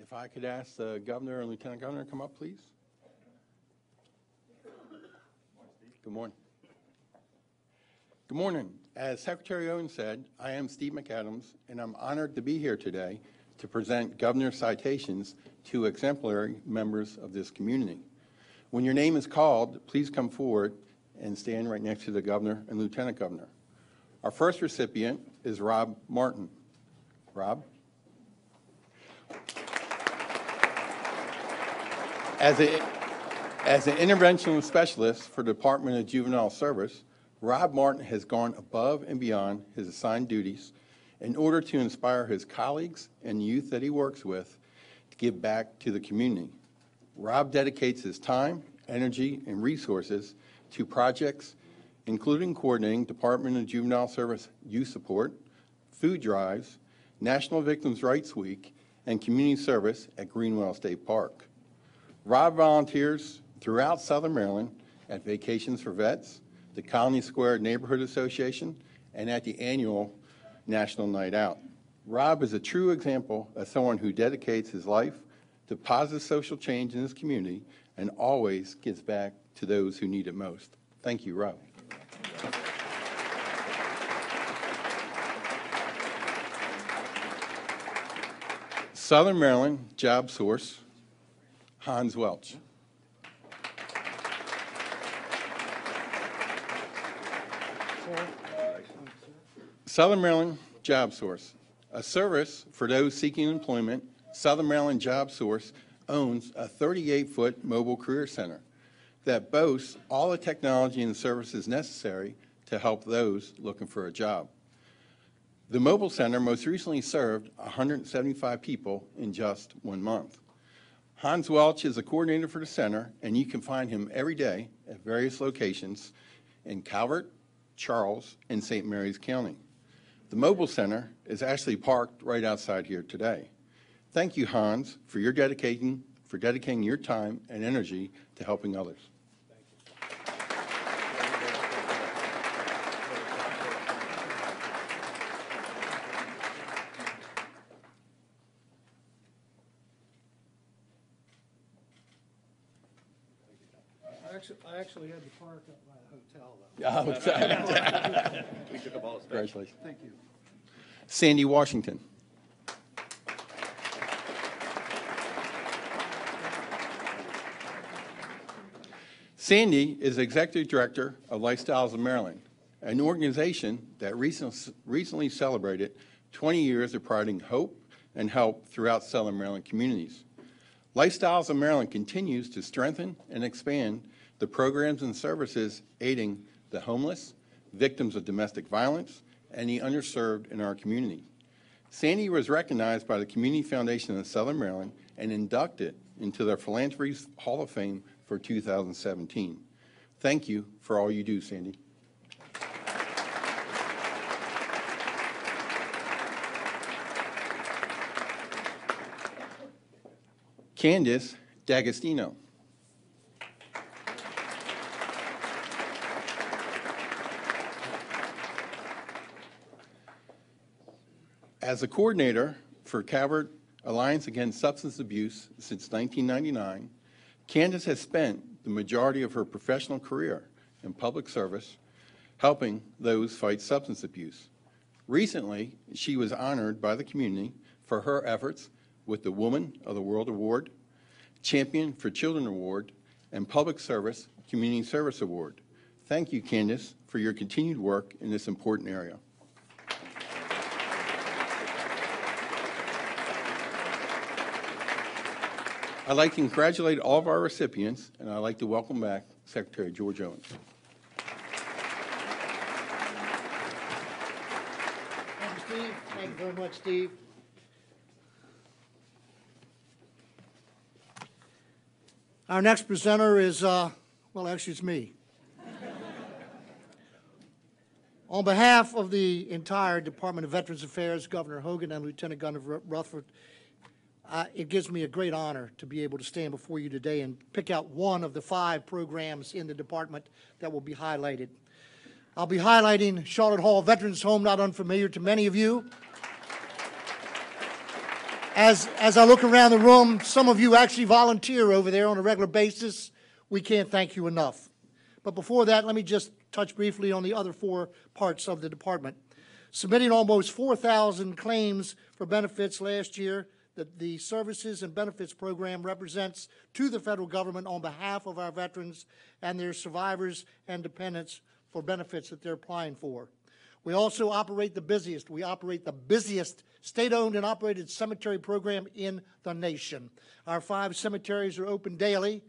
If I could ask the governor and lieutenant governor to come up, please. Good morning. Good morning. As Secretary Owen said, I am Steve McAdams, and I'm honored to be here today to present governor's citations to exemplary members of this community. When your name is called, please come forward and stand right next to the governor and lieutenant governor. Our first recipient is Rob Martin. Rob? As an interventional specialist for the Department of Juvenile Service, Rob Martin has gone above and beyond his assigned duties in order to inspire his colleagues and youth that he works with to give back to the community. Rob dedicates his time, energy, and resources to projects including coordinating Department of Juvenile Service youth support, food drives, National Victims' Rights Week, and community service at Greenwell State Park. Rob volunteers throughout Southern Maryland at Vacations for Vets, the Colony Square Neighborhood Association, and at the annual National Night Out. Rob is a true example of someone who dedicates his life to positive social change in his community and always gives back to those who need it most. Thank you, Rob. Southern Maryland Job Source, Hans Welch. Southern Maryland Job Source, a service for those seeking employment. Southern Maryland Job Source owns a 38-foot mobile career center that boasts all the technology and services necessary to help those looking for a job. The mobile center most recently served 175 people in just 1 month. Hans Welch is a coordinator for the center, and you can find him every day at various locations in Calvert, Charles, and St. Mary's County. The mobile center is actually parked right outside here today. Thank you, Hans, for dedicating your time and energy to helping others. I actually had to park up by a hotel, though. We took up all the space. Congratulations. Thank you. Sandy Washington. Sandy is Executive Director of Lifestyles of Maryland, an organization that recently celebrated 20 years of providing hope and help throughout Southern Maryland communities. Lifestyles of Maryland continues to strengthen and expand the programs and services aiding the homeless, victims of domestic violence, and the underserved in our community. Sandy was recognized by the Community Foundation of Southern Maryland and inducted into their Philanthropy Hall of Fame for 2017. Thank you for all you do, Sandy. Candice D'Agostino. As a coordinator for Calvert Alliance Against Substance Abuse since 1999, Candice has spent the majority of her professional career in public service helping those fight substance abuse. Recently, she was honored by the community for her efforts with the Woman of the World Award, Champion for Children Award, and Public Service Community Service Award. Thank you, Candice, for your continued work in this important area. I'd like to congratulate all of our recipients, and I'd like to welcome back Secretary George Owens. Thank you, Steve. Thank you very much, Steve. Our next presenter is, well, actually, it's me. On behalf of the entire Department of Veterans Affairs, Governor Hogan and Lieutenant Governor Rutherford, it gives me a great honor to be able to stand before you today and pick out one of the 5 programs in the department that will be highlighted. I'll be highlighting Charlotte Hall Veterans Home, not unfamiliar to many of you. As I look around the room, some of you actually volunteer over there on a regular basis. We can't thank you enough. But before that, let me just touch briefly on the other 4 parts of the department. Submitting almost 4,000 claims for benefits last year, that the Services and Benefits Program represents to the federal government on behalf of our veterans and their survivors and dependents for benefits that they're applying for. We also operate the busiest. We operate the busiest state-owned and operated cemetery program in the nation. Our 5 cemeteries are open daily,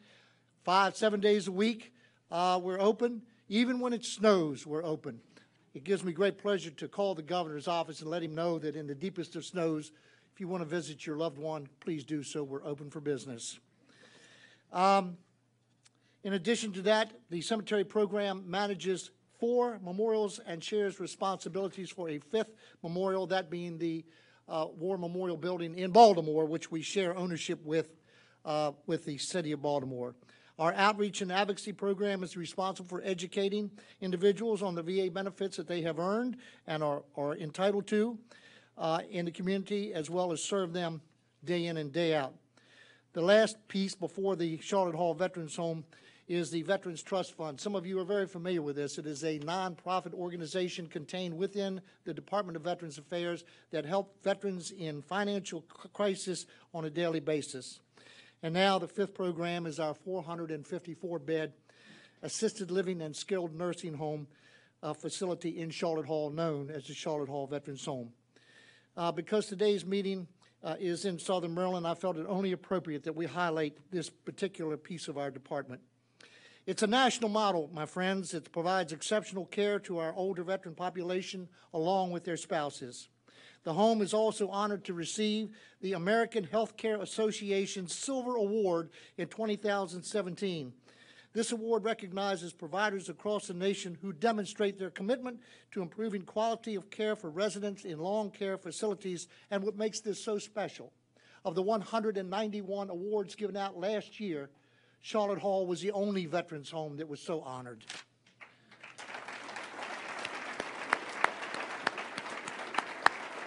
7 days a week. We're open. Even when it snows, we're open. It gives me great pleasure to call the governor's office and let him know that in the deepest of snows, if you want to visit your loved one, please do so. We're open for business. In addition to that, the cemetery program manages 4 memorials and shares responsibilities for a 5th memorial, that being the War Memorial Building in Baltimore, which we share ownership with the city of Baltimore. Our outreach and advocacy program is responsible for educating individuals on the VA benefits that they have earned and are entitled to in the community, as well as serve them day in and day out. The last piece before the Charlotte Hall Veterans Home is the Veterans Trust Fund. Some of you are very familiar with this. It is a nonprofit organization contained within the Department of Veterans Affairs that help veterans in financial crisis on a daily basis. And now the 5th program is our 454-bed assisted living and skilled nursing home facility in Charlotte Hall, known as the Charlotte Hall Veterans Home. Because today's meeting is in Southern Maryland, I felt it only appropriate that we highlight this particular piece of our department. It's a national model, my friends. It provides exceptional care to our older veteran population along with their spouses. The home is also honored to receive the American Healthcare Association's Silver Award in 2017. This award recognizes providers across the nation who demonstrate their commitment to improving quality of care for residents in long care facilities. And what makes this so special, of the 191 awards given out last year, Charlotte Hall was the only veterans home that was so honored.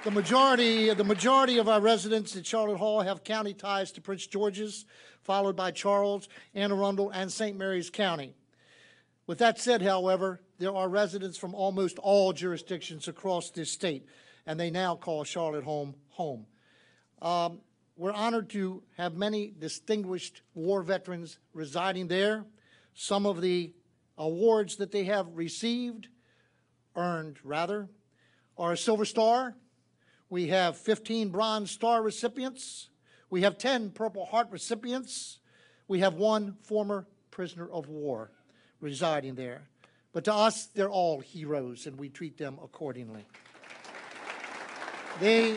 The majority of our residents at Charlotte Hall have county ties to Prince George's, followed by Charles, Anne Arundel, and St. Mary's County. With that said, however, there are residents from almost all jurisdictions across this state, and they now call Charlotte home. We're honored to have many distinguished war veterans residing there. Some of the awards that they have earned, are a Silver Star. We have 15 Bronze Star recipients. We have 10 Purple Heart recipients. We have 1 former prisoner of war residing there. But to us, they're all heroes, and we treat them accordingly. The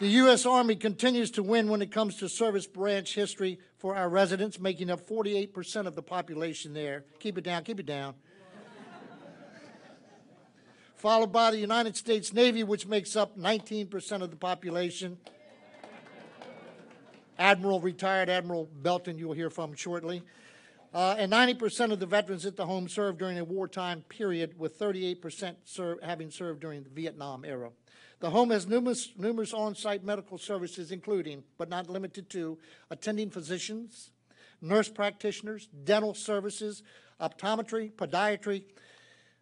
U.S. Army continues to win when it comes to service branch history for our residents, making up 48% of the population there. Keep it down, keep it down. Followed by the United States Navy, which makes up 19% of the population. Retired Admiral Belton, you'll hear from shortly. And 90% of the veterans at the home served during a wartime period, with 38% having served during the Vietnam era. The home has numerous on-site medical services, including, but not limited to, attending physicians, nurse practitioners, dental services, optometry, podiatry,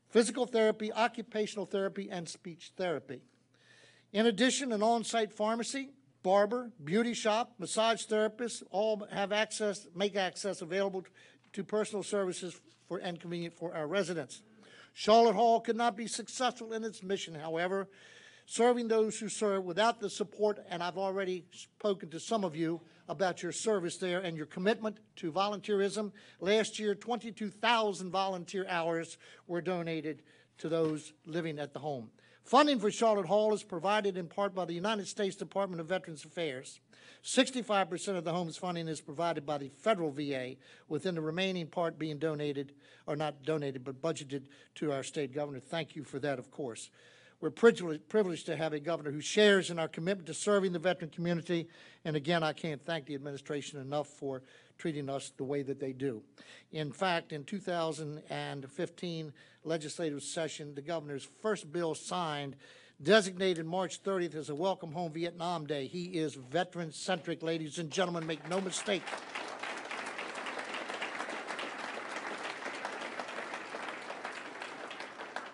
physical therapy, occupational therapy, and speech therapy. In addition, an on-site pharmacy, barber, beauty shop, massage therapists all make access available to personal services and convenient for our residents. Charlotte Hall could not be successful in its mission, however, serving those who serve without the support, and I've already spoken to some of you about your service there and your commitment to volunteerism. Last year, 22,000 volunteer hours were donated to those living at the home. Funding for Charlotte Hall is provided in part by the United States Department of Veterans Affairs. 65% of the home's funding is provided by the federal VA, within the remaining part being donated, or not donated, but budgeted to our state governor. Thank you for that, of course. We're privileged to have a governor who shares in our commitment to serving the veteran community. And again, I can't thank the administration enough for treating us the way that they do. In fact, in 2015 legislative session, the governor's first bill signed designated March 30th as a Welcome Home Vietnam Day. He is veteran-centric, ladies and gentlemen, make no mistake.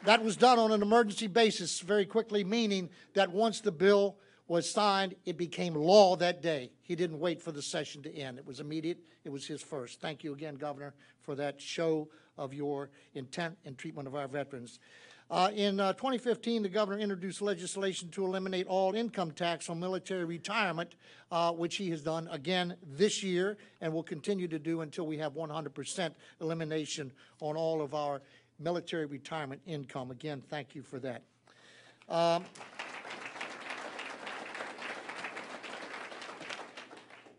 That was done on an emergency basis very quickly, meaning that once the bill was signed, it became law that day. He didn't wait for the session to end. It was immediate. It was his first. Thank you again, Governor, for that show of your intent and treatment of our veterans. In 2015, the governor introduced legislation to eliminate all income tax on military retirement, which he has done again this year and will continue to do until we have 100% elimination on all of our military retirement income. Again, thank you for that.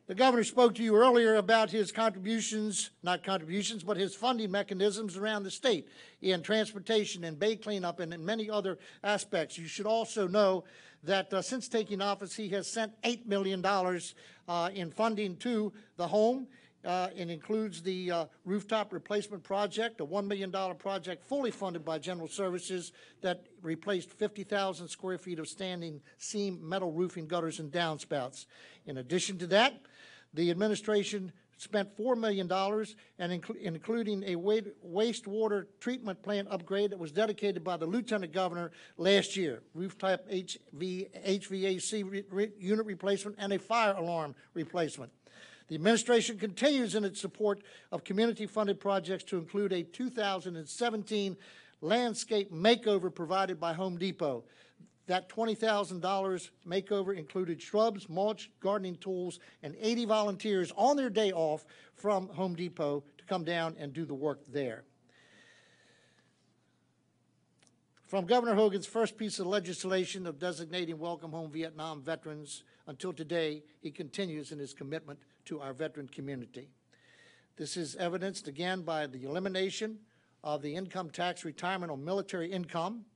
The governor spoke to you earlier about his contributions, not contributions, but his funding mechanisms around the state in transportation and bay cleanup and in many other aspects. You should also know that since taking office, he has sent $8 million in funding to the home. It includes the rooftop replacement project, a $1 million project fully funded by General Services that replaced 50,000 square feet of standing seam metal roofing, gutters, and downspouts. In addition to that, the administration spent $4 million, and including a wastewater treatment plant upgrade that was dedicated by the Lieutenant Governor last year, rooftop HVAC unit replacement, and a fire alarm replacement. The administration continues in its support of community-funded projects to include a 2017 landscape makeover provided by Home Depot. That $20,000 makeover included shrubs, mulch, gardening tools, and 80 volunteers on their day off from Home Depot to come down and do the work there. From Governor Hogan's first piece of legislation of designating Welcome Home Vietnam veterans until today, he continues in his commitment to our veteran community. This is evidenced again by the elimination of the income tax retirement on military income,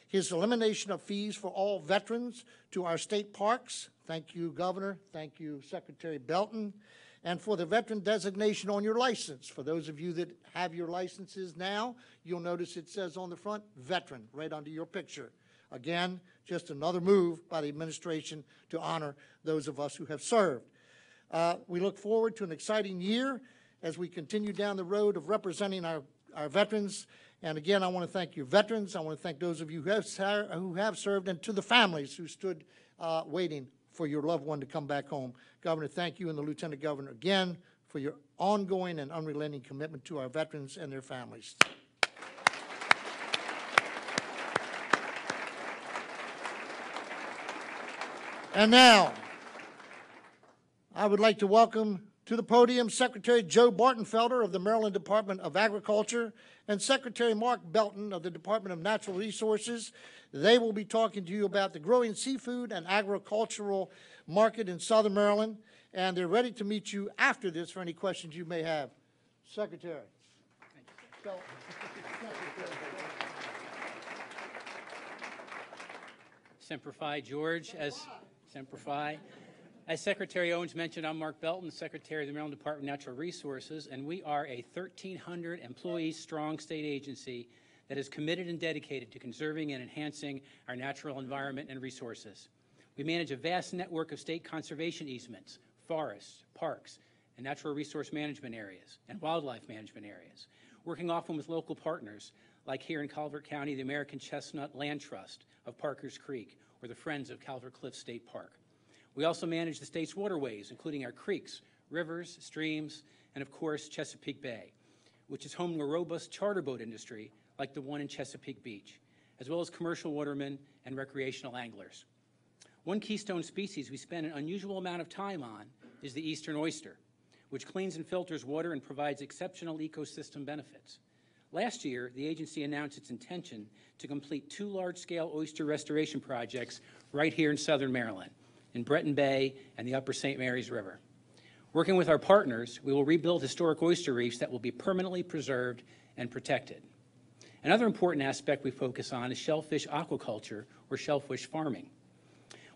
his elimination of fees for all veterans to our state parks. Thank you, Governor. Thank you, Secretary Belton. And for the veteran designation on your license. For those of you that have your licenses now, you'll notice it says on the front, veteran, right under your picture. Again, just another move by the administration to honor those of us who have served. We look forward to an exciting year as we continue down the road of representing our veterans. And again, I want to thank your veterans. I want to thank those of you who have served, and to the families who stood waiting for your loved one to come back home. Governor, thank you, and the Lieutenant Governor again for your ongoing and unrelenting commitment to our veterans and their families. And now, I would like to welcome to the podium Secretary Joe Bartenfelder of the Maryland Department of Agriculture and Secretary Mark Belton of the Department of Natural Resources. They will be talking to you about the growing seafood and agricultural market in Southern Maryland, and they're ready to meet you after this for any questions you may have. Secretary. Thank you. Semper Fi, George. Semper Fi. As Secretary Owens mentioned, I'm Mark Belton, Secretary of the Maryland Department of Natural Resources, and we are a 1,300 employee strong state agency that is committed and dedicated to conserving and enhancing our natural environment and resources. We manage a vast network of state conservation easements, forests, parks, and natural resource management areas, and wildlife management areas, working often with local partners, like here in Calvert County, the American Chestnut Land Trust of Parkers Creek, or the Friends of Calvert Cliffs State Park. We also manage the state's waterways, including our creeks, rivers, streams, and of course, Chesapeake Bay, which is home to a robust charter boat industry like the one in Chesapeake Beach, as well as commercial watermen and recreational anglers. One keystone species we spend an unusual amount of time on is the eastern oyster, which cleans and filters water and provides exceptional ecosystem benefits. Last year, the agency announced its intention to complete 2 large-scale oyster restoration projects right here in southern Maryland, in Breton Bay and the upper St. Mary's River. Working with our partners, we will rebuild historic oyster reefs that will be permanently preserved and protected. Another important aspect we focus on is shellfish aquaculture, or shellfish farming.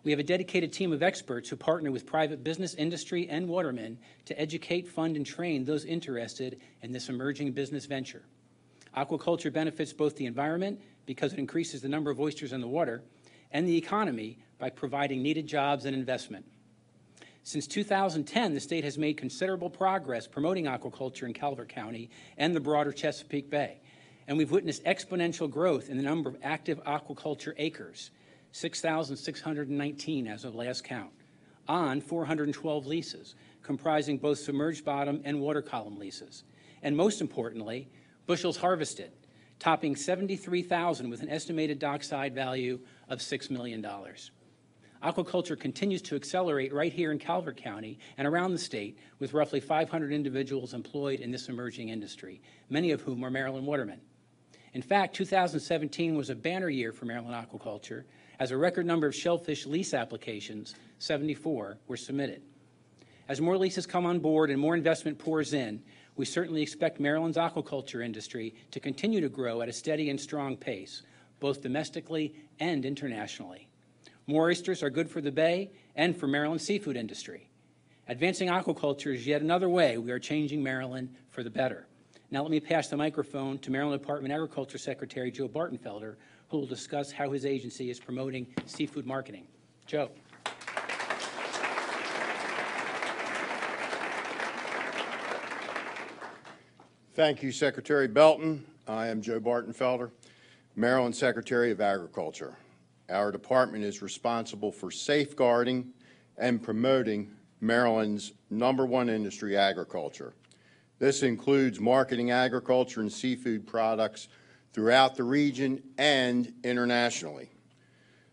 We have a dedicated team of experts who partner with private business, industry, and watermen to educate, fund, and train those interested in this emerging business venture. Aquaculture benefits both the environment, because it increases the number of oysters in the water, and the economy by providing needed jobs and investment. Since 2010, the state has made considerable progress promoting aquaculture in Calvert County and the broader Chesapeake Bay, and we've witnessed exponential growth in the number of active aquaculture acres, 6,619 as of last count, on 412 leases, comprising both submerged bottom and water column leases. And most importantly, bushels harvested, topping 73,000 with an estimated dockside value of $6 million. Aquaculture continues to accelerate right here in Calvert County and around the state, with roughly 500 individuals employed in this emerging industry, many of whom are Maryland watermen. In fact, 2017 was a banner year for Maryland aquaculture, as a record number of shellfish lease applications, 74, were submitted. As more leases come on board and more investment pours in, we certainly expect Maryland's aquaculture industry to continue to grow at a steady and strong pace, both domestically and internationally. More oysters are good for the Bay and for Maryland's seafood industry. Advancing aquaculture is yet another way we are changing Maryland for the better. Now let me pass the microphone to Maryland Department of Agriculture Secretary Joe Bartenfelder, who will discuss how his agency is promoting seafood marketing. Joe. Thank you, Secretary Belton. I am Joe Bartenfelder, Maryland Secretary of Agriculture. Our department is responsible for safeguarding and promoting Maryland's #1 industry, agriculture. This includes marketing agriculture and seafood products throughout the region and internationally.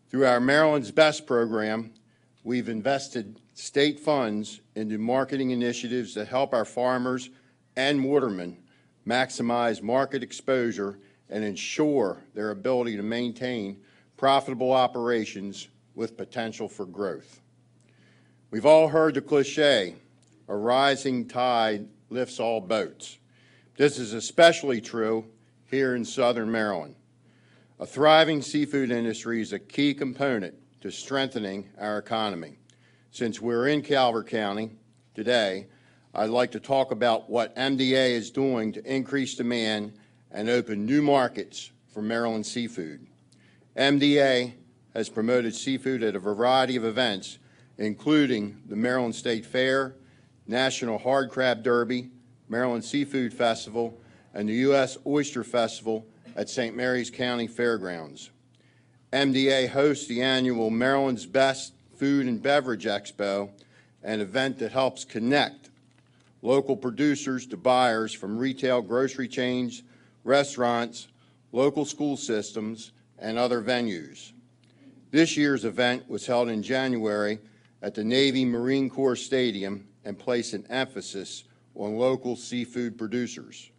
Through our Maryland's Best program, we've invested state funds into marketing initiatives that help our farmers and watermen maximize market exposure and ensure their ability to maintain profitable operations with potential for growth. We've all heard the cliche, a rising tide lifts all boats. This is especially true here in southern Maryland. A thriving seafood industry is a key component to strengthening our economy. Since we're in Calvert County today, I'd like to talk about what MDA is doing to increase demand and open new markets for Maryland seafood. MDA has promoted seafood at a variety of events, including the Maryland State Fair, National Hard Crab Derby, Maryland Seafood Festival, and the U.S. Oyster Festival at St. Mary's County Fairgrounds. MDA hosts the annual Maryland's Best Food and Beverage Expo, an event that helps connect local producers to buyers from retail grocery chains, restaurants, local school systems, and other venues. This year's event was held in January at the Navy Marine Corps Stadium and placed an emphasis on local seafood producers.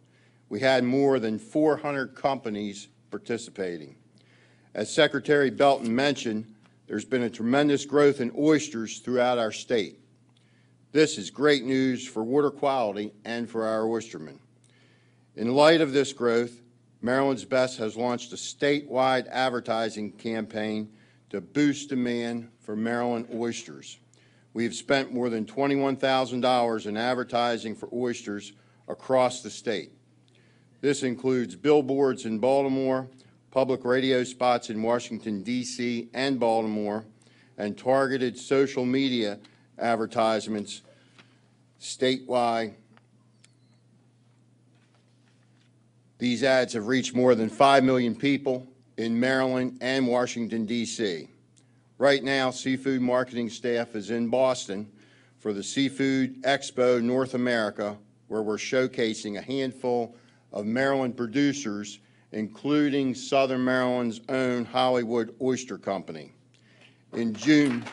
We had more than 400 companies participating. As Secretary Belton mentioned, there's been a tremendous growth in oysters throughout our state. This is great news for water quality and for our oystermen. In light of this growth, Maryland's Best has launched a statewide advertising campaign to boost demand for Maryland oysters. We have spent more than $21,000 in advertising for oysters across the state. This includes billboards in Baltimore, public radio spots in Washington, D.C. and Baltimore, and targeted social media advertisements statewide. These ads have reached more than 5 million people in Maryland and Washington, D.C. Right now, seafood marketing staff is in Boston for the Seafood Expo North America, where we're showcasing a handful of Maryland producers, including Southern Maryland's own Hollywood Oyster Company. In June,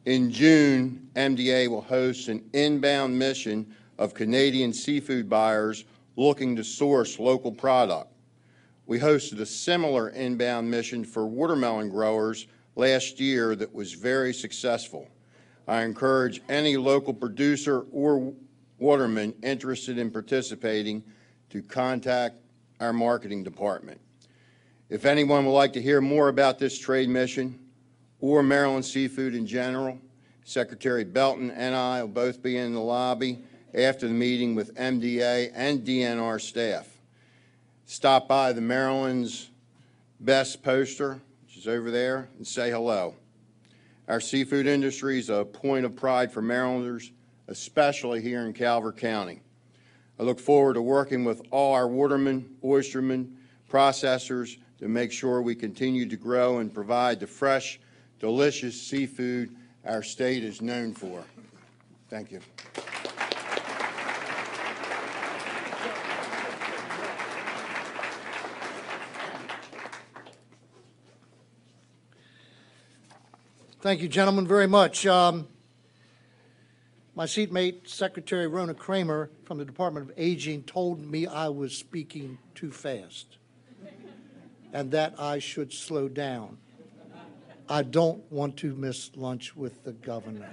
In June, MDA will host an inbound mission of Canadian seafood buyers looking to source local product. We hosted a similar inbound mission for watermelon growers last year that was very successful. I encourage any local producer or waterman interested in participating to contact our marketing department. If anyone would like to hear more about this trade mission or Maryland seafood in general, Secretary Belton and I will both be in the lobby after the meeting with MDA and DNR staff. Stop by the Maryland's Best poster, which is over there, and say hello. Our seafood industry is a point of pride for Marylanders, especially here in Calvert County. I look forward to working with all our watermen, oystermen, processors to make sure we continue to grow and provide the fresh, delicious seafood our state is known for. Thank you. Thank you, gentlemen, very much. My seatmate, Secretary Rona Kramer from the Department of Aging, told me I was speaking too fast and that I should slow down. I don't want to miss lunch with the governor.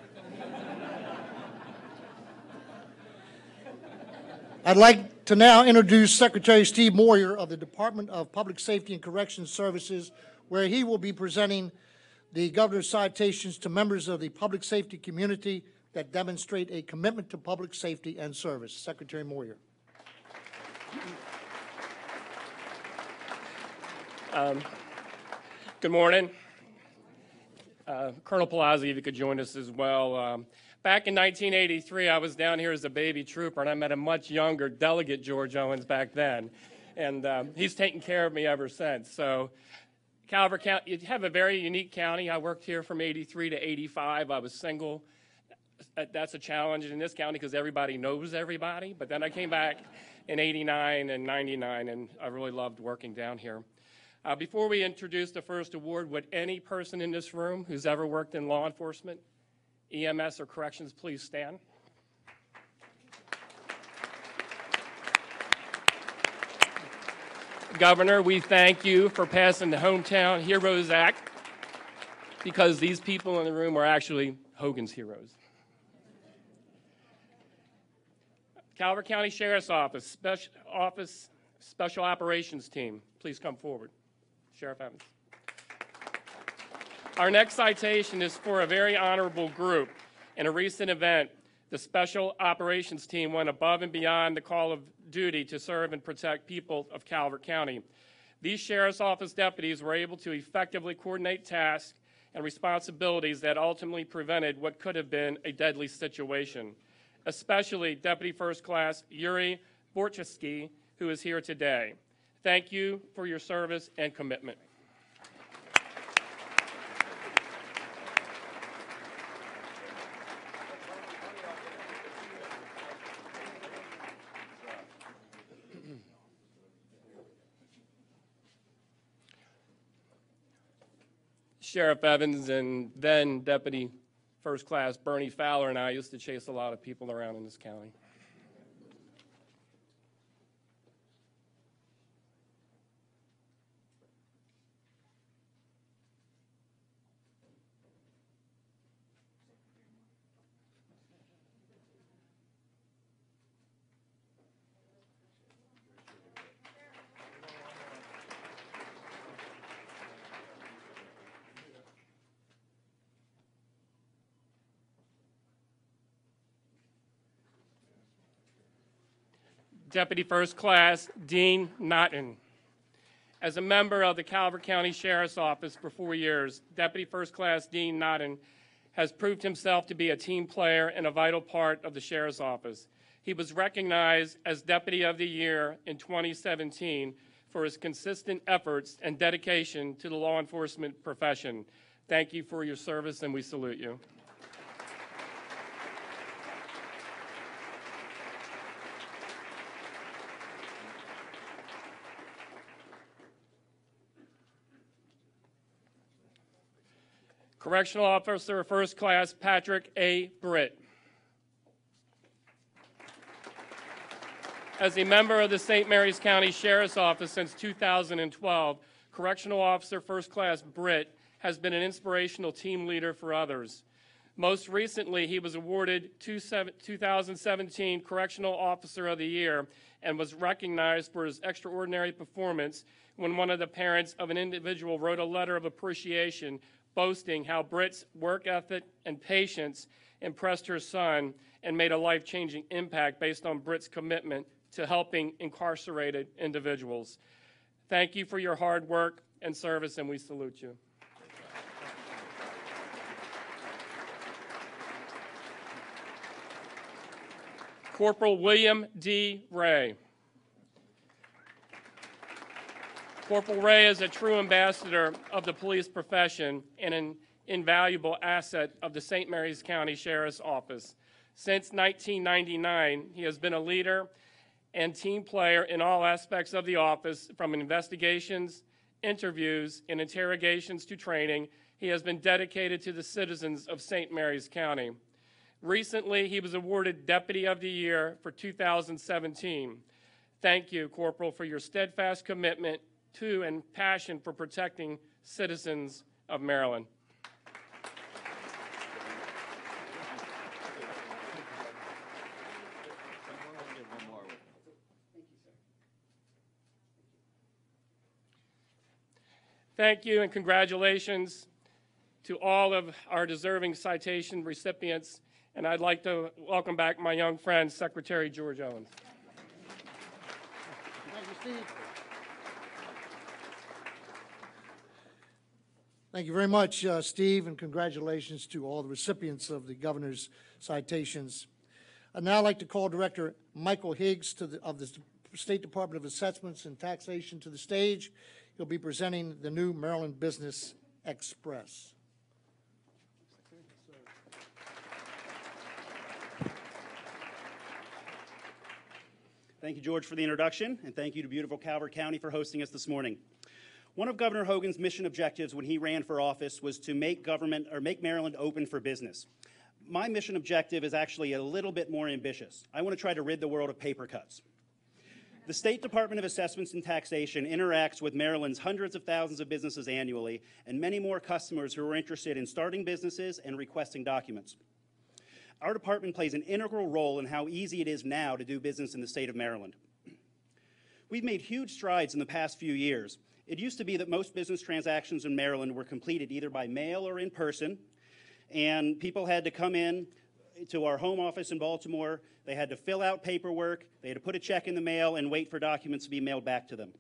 I'd like to now introduce Secretary Steve Moyer of the Department of Public Safety and Corrections Services, where he will be presenting the governor's citations to members of the public safety community that demonstrate a commitment to public safety and service. Secretary Moyer. Good morning. Colonel Palazzi, if you could join us as well. Back in 1983, I was down here as a baby trooper, and I met a much younger Delegate George Owens back then. And he's taken care of me ever since. So Calvert County, you have a very unique county. I worked here from 83 to 85. I was single. That's a challenge in this county because everybody knows everybody. But then I came back in 89 and 99, and I really loved working down here. Before we introduce the first award, would any person in this room who's ever worked in law enforcement, EMS, or corrections please stand? Governor, we thank you for passing the Hometown Heroes Act because these people in the room are actually Hogan's heroes. Calvert County Sheriff's Office, Special Operations Team, please come forward. Sheriff Evans. Our next citation is for a very honorable group. In a recent event, the Special Operations Team went above and beyond the call of duty to serve and protect people of Calvert County. These Sheriff's Office deputies were able to effectively coordinate tasks and responsibilities that ultimately prevented what could have been a deadly situation, especially Deputy First Class Yuri Borchesky, who is here today. Thank you for your service and commitment. Sheriff Evans and then Deputy First Class Bernie Fowler and I used to chase a lot of people around in this county. Deputy First Class Dean Naughton. As a member of the Calvert County Sheriff's Office for 4 years, Deputy First Class Dean Naughton has proved himself to be a team player and a vital part of the Sheriff's Office. He was recognized as Deputy of the Year in 2017 for his consistent efforts and dedication to the law enforcement profession. Thank you for your service, and we salute you. Correctional Officer First Class Patrick A. Britt. As a member of the St. Mary's County Sheriff's Office since 2012, Correctional Officer First Class Britt has been an inspirational team leader for others. Most recently, he was awarded 2017 Correctional Officer of the Year and was recognized for his extraordinary performance when one of the parents of an individual wrote a letter of appreciation boasting how Britt's work ethic and patience impressed her son and made a life-changing impact based on Britt's commitment to helping incarcerated individuals. Thank you for your hard work and service, and we salute you. Corporal William D. Ray. Corporal Ray is a true ambassador of the police profession and an invaluable asset of the St. Mary's County Sheriff's Office. Since 1999, he has been a leader and team player in all aspects of the office, from investigations, interviews, and interrogations to training. He has been dedicated to the citizens of St. Mary's County. Recently, he was awarded Deputy of the Year for 2017. Thank you, Corporal, for your steadfast commitment to and passion for protecting citizens of Maryland. Thank you and congratulations to all of our deserving citation recipients. And I'd like to welcome back my young friend, Secretary George Owens. Thank you, Steve. Thank you very much, Steve, and congratulations to all the recipients of the governor's citations. I'd now like to call Director Michael Higgs of the State Department of Assessments and Taxation to the stage. He'll be presenting the new Maryland Business Express. Thank you, George, for the introduction, and thank you to beautiful Calvert County for hosting us this morning. One of Governor Hogan's mission objectives when he ran for office was to make Maryland open for business. My mission objective is actually a little bit more ambitious. I want to try to rid the world of paper cuts. The State Department of Assessments and Taxation interacts with Maryland's hundreds of thousands of businesses annually and many more customers who are interested in starting businesses and requesting documents. Our department plays an integral role in how easy it is now to do business in the state of Maryland. We've made huge strides in the past few years. It used to be that most business transactions in Maryland were completed either by mail or in person, and people had to come in to our home office in Baltimore. They had to fill out paperwork, they had to put a check in the mail and wait for documents to be mailed back to them.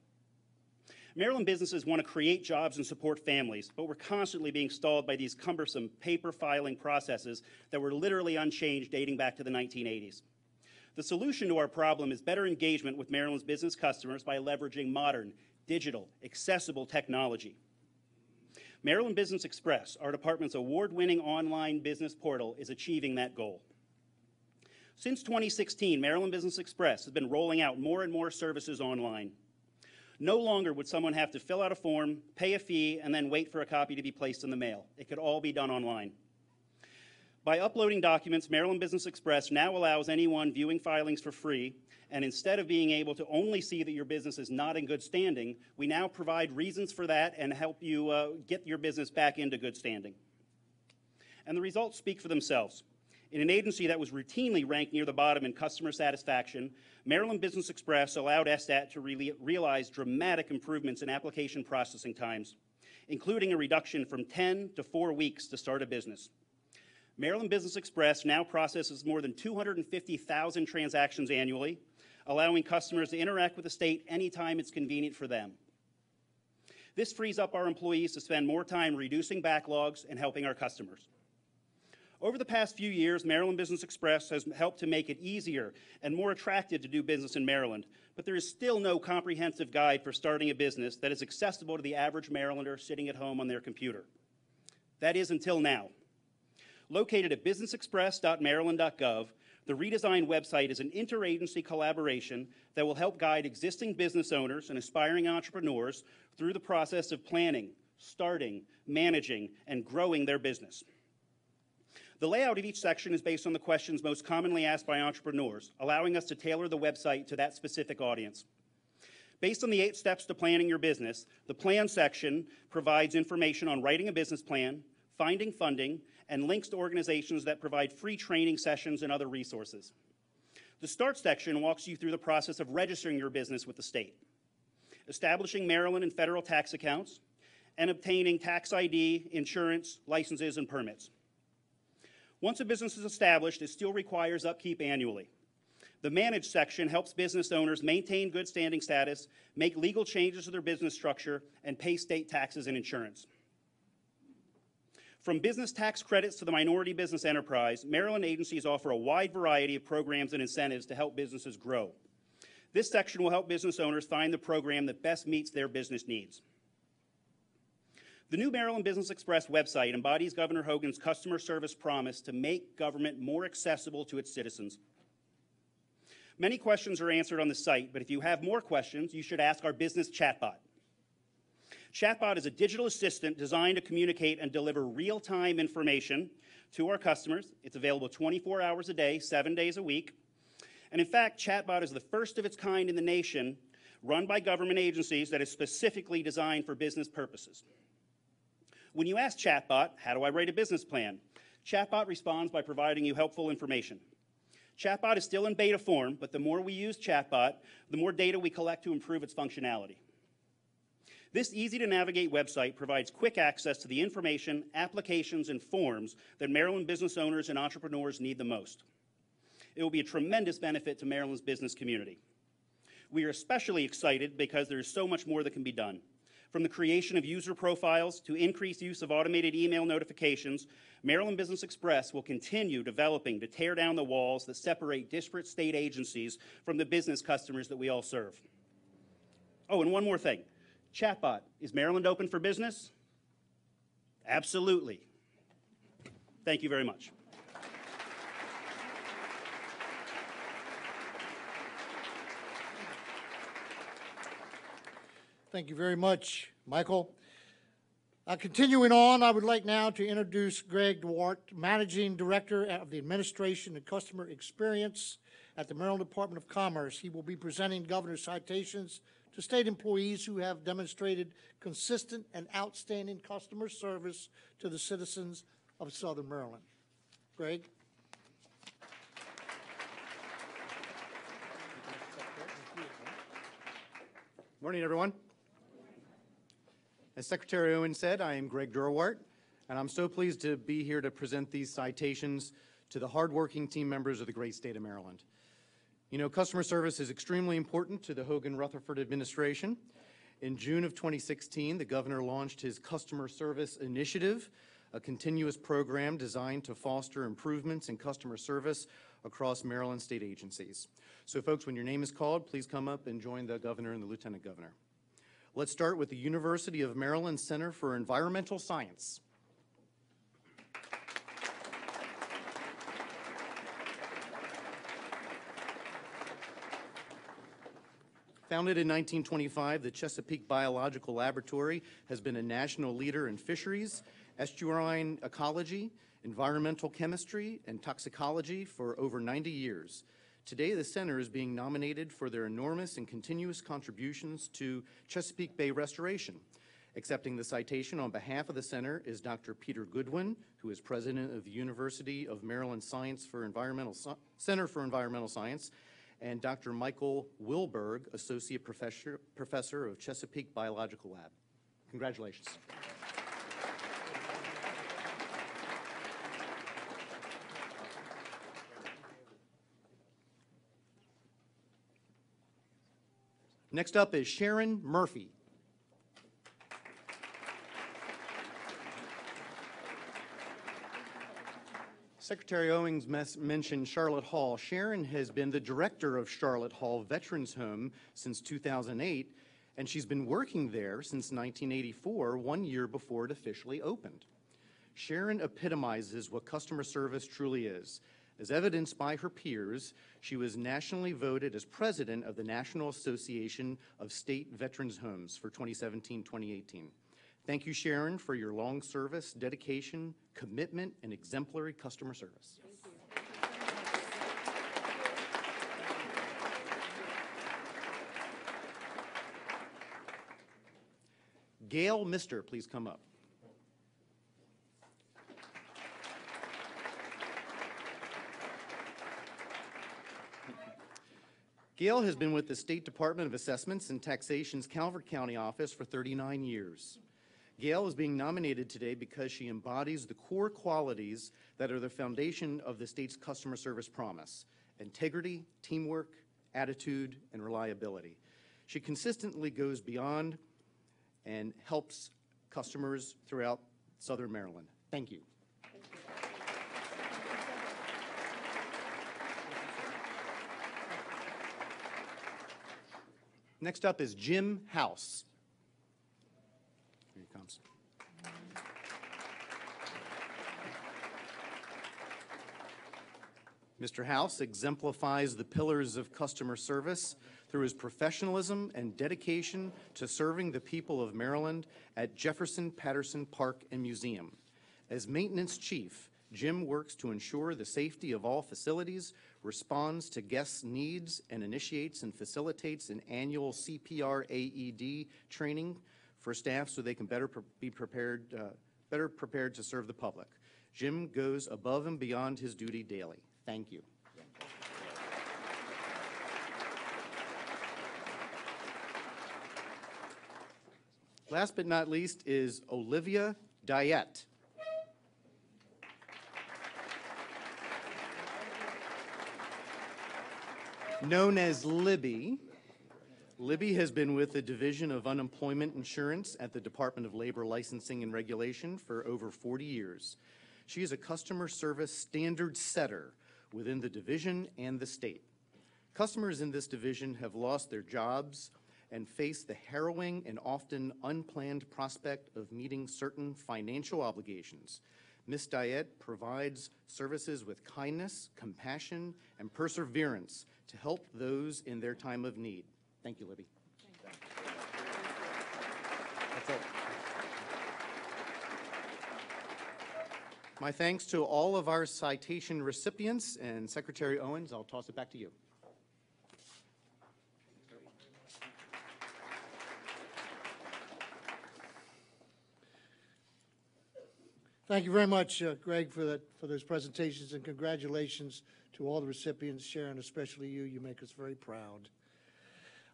Maryland businesses want to create jobs and support families, but we're constantly being stalled by these cumbersome paper filing processes that were literally unchanged dating back to the 1980s. The solution to our problem is better engagement with Maryland's business customers by leveraging modern, digital, accessible technology. Maryland Business Express, our department's award-winning online business portal, is achieving that goal. Since 2016, Maryland Business Express has been rolling out more and more services online. No longer would someone have to fill out a form, pay a fee, and then wait for a copy to be placed in the mail. It could all be done online. By uploading documents, Maryland Business Express now allows anyone viewing filings for free, and instead of being able to only see that your business is not in good standing, we now provide reasons for that and help you get your business back into good standing. And the results speak for themselves. In an agency that was routinely ranked near the bottom in customer satisfaction, Maryland Business Express allowed SDAT to realize dramatic improvements in application processing times, including a reduction from 10 to 4 weeks to start a business. Maryland Business Express now processes more than 250,000 transactions annually, allowing customers to interact with the state anytime it's convenient for them. This frees up our employees to spend more time reducing backlogs and helping our customers. Over the past few years, Maryland Business Express has helped to make it easier and more attractive to do business in Maryland, but there is still no comprehensive guide for starting a business that is accessible to the average Marylander sitting at home on their computer. That is until now. Located at businessexpress.maryland.gov, the redesigned website is an interagency collaboration that will help guide existing business owners and aspiring entrepreneurs through the process of planning, starting, managing, and growing their business. The layout of each section is based on the questions most commonly asked by entrepreneurs, allowing us to tailor the website to that specific audience. Based on the 8 steps to planning your business, the plan section provides information on writing a business plan, finding funding, and links to organizations that provide free training sessions and other resources. The start section walks you through the process of registering your business with the state, establishing Maryland and federal tax accounts, and obtaining tax ID, insurance, licenses, and permits. Once a business is established, it still requires upkeep annually. The Manage section helps business owners maintain good standing status, make legal changes to their business structure, and pay state taxes and insurance. From business tax credits to the minority business enterprise, Maryland agencies offer a wide variety of programs and incentives to help businesses grow. This section will help business owners find the program that best meets their business needs. The new Maryland Business Express website embodies Governor Hogan's customer service promise to make government more accessible to its citizens. Many questions are answered on the site, but if you have more questions, you should ask our business chatbot. Chatbot is a digital assistant designed to communicate and deliver real-time information to our customers. It's available 24 hours a day, 7 days a week. And in fact, Chatbot is the first of its kind in the nation, run by government agencies, that is specifically designed for business purposes. When you ask Chatbot, how do I write a business plan? Chatbot responds by providing you helpful information. Chatbot is still in beta form, but the more we use Chatbot, the more data we collect to improve its functionality. This easy-to-navigate website provides quick access to the information, applications, and forms that Maryland business owners and entrepreneurs need the most. It will be a tremendous benefit to Maryland's business community. We are especially excited because there is so much more that can be done. From the creation of user profiles to increased use of automated email notifications, Maryland Business Express will continue developing to tear down the walls that separate disparate state agencies from the business customers that we all serve. Oh, and one more thing. Chatbot, is Maryland open for business? Absolutely. Thank you very much. Thank you very much, Michael. Continuing on, I would like now to introduce Greg Duarte, Managing Director of the Administration and Customer Experience at the Maryland Department of Commerce. He will be presenting governor's citations to state employees who have demonstrated consistent and outstanding customer service to the citizens of Southern Maryland. Greg? Morning, everyone. As Secretary Owen said, I am Greg Duarte, and I'm so pleased to be here to present these citations to the hardworking team members of the great state of Maryland. You know, customer service is extremely important to the Hogan-Rutherford administration. In June of 2016, the governor launched his Customer Service Initiative, a continuous program designed to foster improvements in customer service across Maryland state agencies. So folks, when your name is called, please come up and join the governor and the lieutenant governor. Let's start with the University of Maryland Center for Environmental Science. Founded in 1925, the Chesapeake Biological Laboratory has been a national leader in fisheries, estuarine ecology, environmental chemistry, and toxicology for over 90 years. Today, the center is being nominated for their enormous and continuous contributions to Chesapeake Bay restoration. Accepting the citation on behalf of the center is Dr. Peter Goodwin, who is president of the University of Maryland Center for Environmental Science, and Dr. Michael Wilberg, Associate Professor of Chesapeake Biological Lab. Congratulations. Next up is Sharon Murphy. Secretary Owens mentioned Charlotte Hall. Sharon has been the director of Charlotte Hall Veterans Home since 2008, and she's been working there since 1984, 1 year before it officially opened. Sharon epitomizes what customer service truly is. As evidenced by her peers, she was nationally voted as president of the National Association of State Veterans Homes for 2017-2018. Thank you, Sharon, for your long service, dedication, commitment, and exemplary customer service. Gail Mister, please come up. Gail has been with the State Department of Assessments and Taxation's Calvert County office for 39 years. Gail is being nominated today because she embodies the core qualities that are the foundation of the state's customer service promise: integrity, teamwork, attitude, and reliability. She consistently goes beyond and helps customers throughout Southern Maryland. Thank you. Next up is Jim House. Here he comes. Mr. House exemplifies the pillars of customer service through his professionalism and dedication to serving the people of Maryland at Jefferson Patterson Park and Museum. As maintenance chief, Jim works to ensure the safety of all facilities, responds to guests' needs, and initiates and facilitates an annual CPR AED training for staff so they can better prepared to serve the public. Jim goes above and beyond his duty daily. Thank you. Last but not least is Olivia Diet. Known as Libby, Libby has been with the Division of Unemployment Insurance at the Department of Labor Licensing and Regulation for over 40 years. She is a customer service standard setter within the division and the state. Customers in this division have lost their jobs and face the harrowing and often unplanned prospect of meeting certain financial obligations. Ms. Diet provides services with kindness, compassion, and perseverance to help those in their time of need. Thank you, Libby. That's it. My thanks to all of our citation recipients, and Secretary Owens, I'll toss it back to you. Thank you very much, Greg, for those presentations, and congratulations to all the recipients. Sharon, especially you. You make us very proud.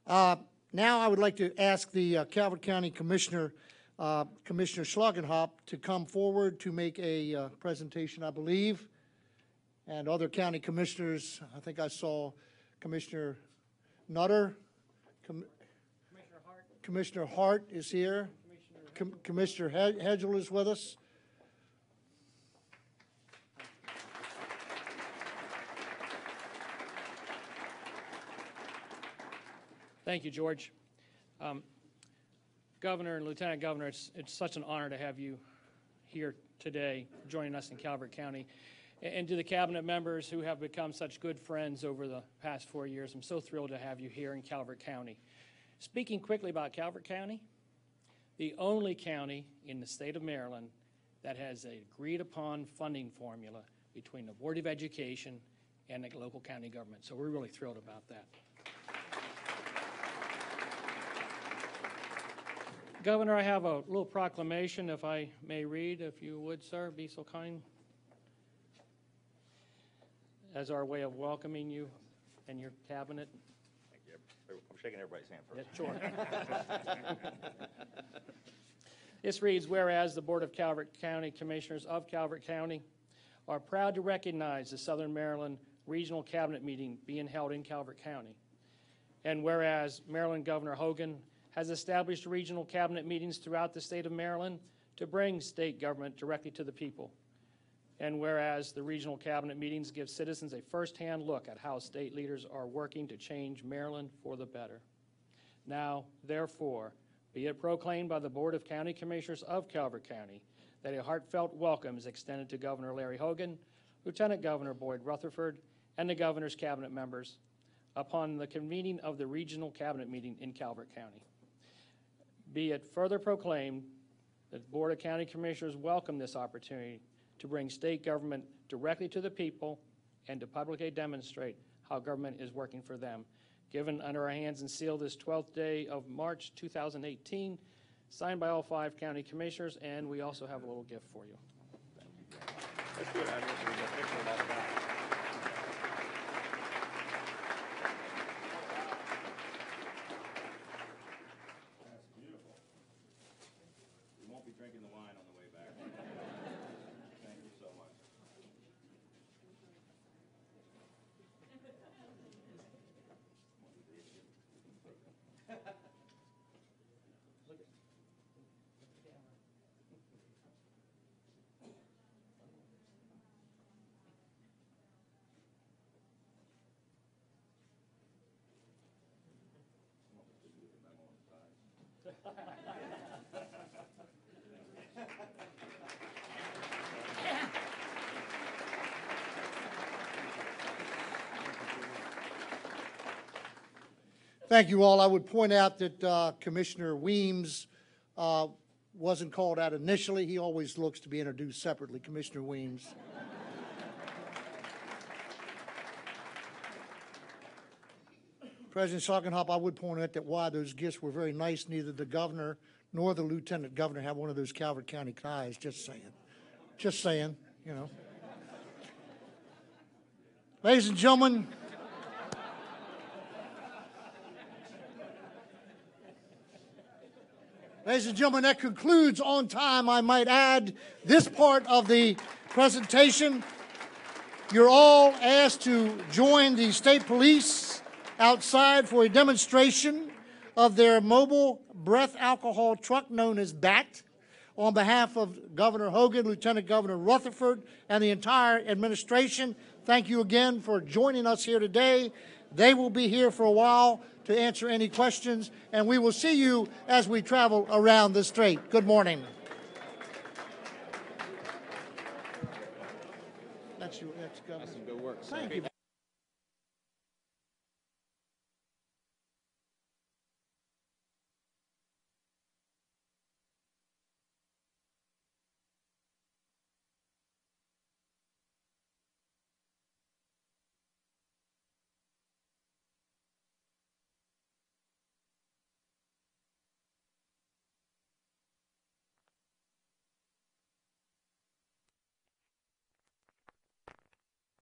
Now I would like to ask the Calvert County Commissioner, Commissioner Schlagenhop, to come forward to make a presentation, I believe, and other county commissioners. I think I saw Commissioner Nutter. Commissioner Hart is here. Commissioner Hedgel is with us. Thank you, George. Governor and Lieutenant Governor, it's such an honor to have you here today joining us in Calvert County. And to the cabinet members who have become such good friends over the past 4 years, I'm so thrilled to have you here in Calvert County. Speaking quickly about Calvert County, the only county in the state of Maryland that has an agreed-upon funding formula between the Board of Education and the local county government. So we're really thrilled about that. Governor, I have a little proclamation, if I may read, if you would, sir, be so kind. As our way of welcoming you and your cabinet. Thank you. I'm shaking everybody's hand first. Yeah, sure. This reads, whereas the Board of Calvert County Commissioners of Calvert County are proud to recognize the Southern Maryland Regional Cabinet meeting being held in Calvert County. And whereas Maryland Governor Hogan has established regional cabinet meetings throughout the state of Maryland to bring state government directly to the people. And whereas the regional cabinet meetings give citizens a firsthand look at how state leaders are working to change Maryland for the better. Now, therefore, be it proclaimed by the Board of County Commissioners of Calvert County that a heartfelt welcome is extended to Governor Larry Hogan, Lieutenant Governor Boyd Rutherford, and the governor's cabinet members upon the convening of the regional cabinet meeting in Calvert County. Be it further proclaimed The Board of County Commissioners welcome this opportunity to bring state government directly to the people and to publicly demonstrate how government is working for them. Given under our hands and sealed this 12th day of March 2018, signed by all 5 county commissioners, and we also have a little gift for you. Let's do that. Let's get a picture of that back. That's beautiful. We won't be drinking the wine on the way back. Thank you so much. Thank you all. I would point out that Commissioner Weems wasn't called out initially. He always looks to be introduced separately, Commissioner Weems. President Saukenhop, I would point out that while those gifts were very nice, neither the governor nor the lieutenant governor have one of those Calvert County ties. Just saying. Just saying, you know. Ladies and gentlemen, that concludes on time, I might add, this part of the presentation. You're all asked to join the state police outside for a demonstration of their mobile breath alcohol truck known as BAT. On behalf of Governor Hogan, Lieutenant Governor Rutherford, and the entire administration, thank you again for joining us here today. They will be here for a while to answer any questions, and we will see you as we travel around the strait. Good morning. That's Governor. That's some good work. Thank you.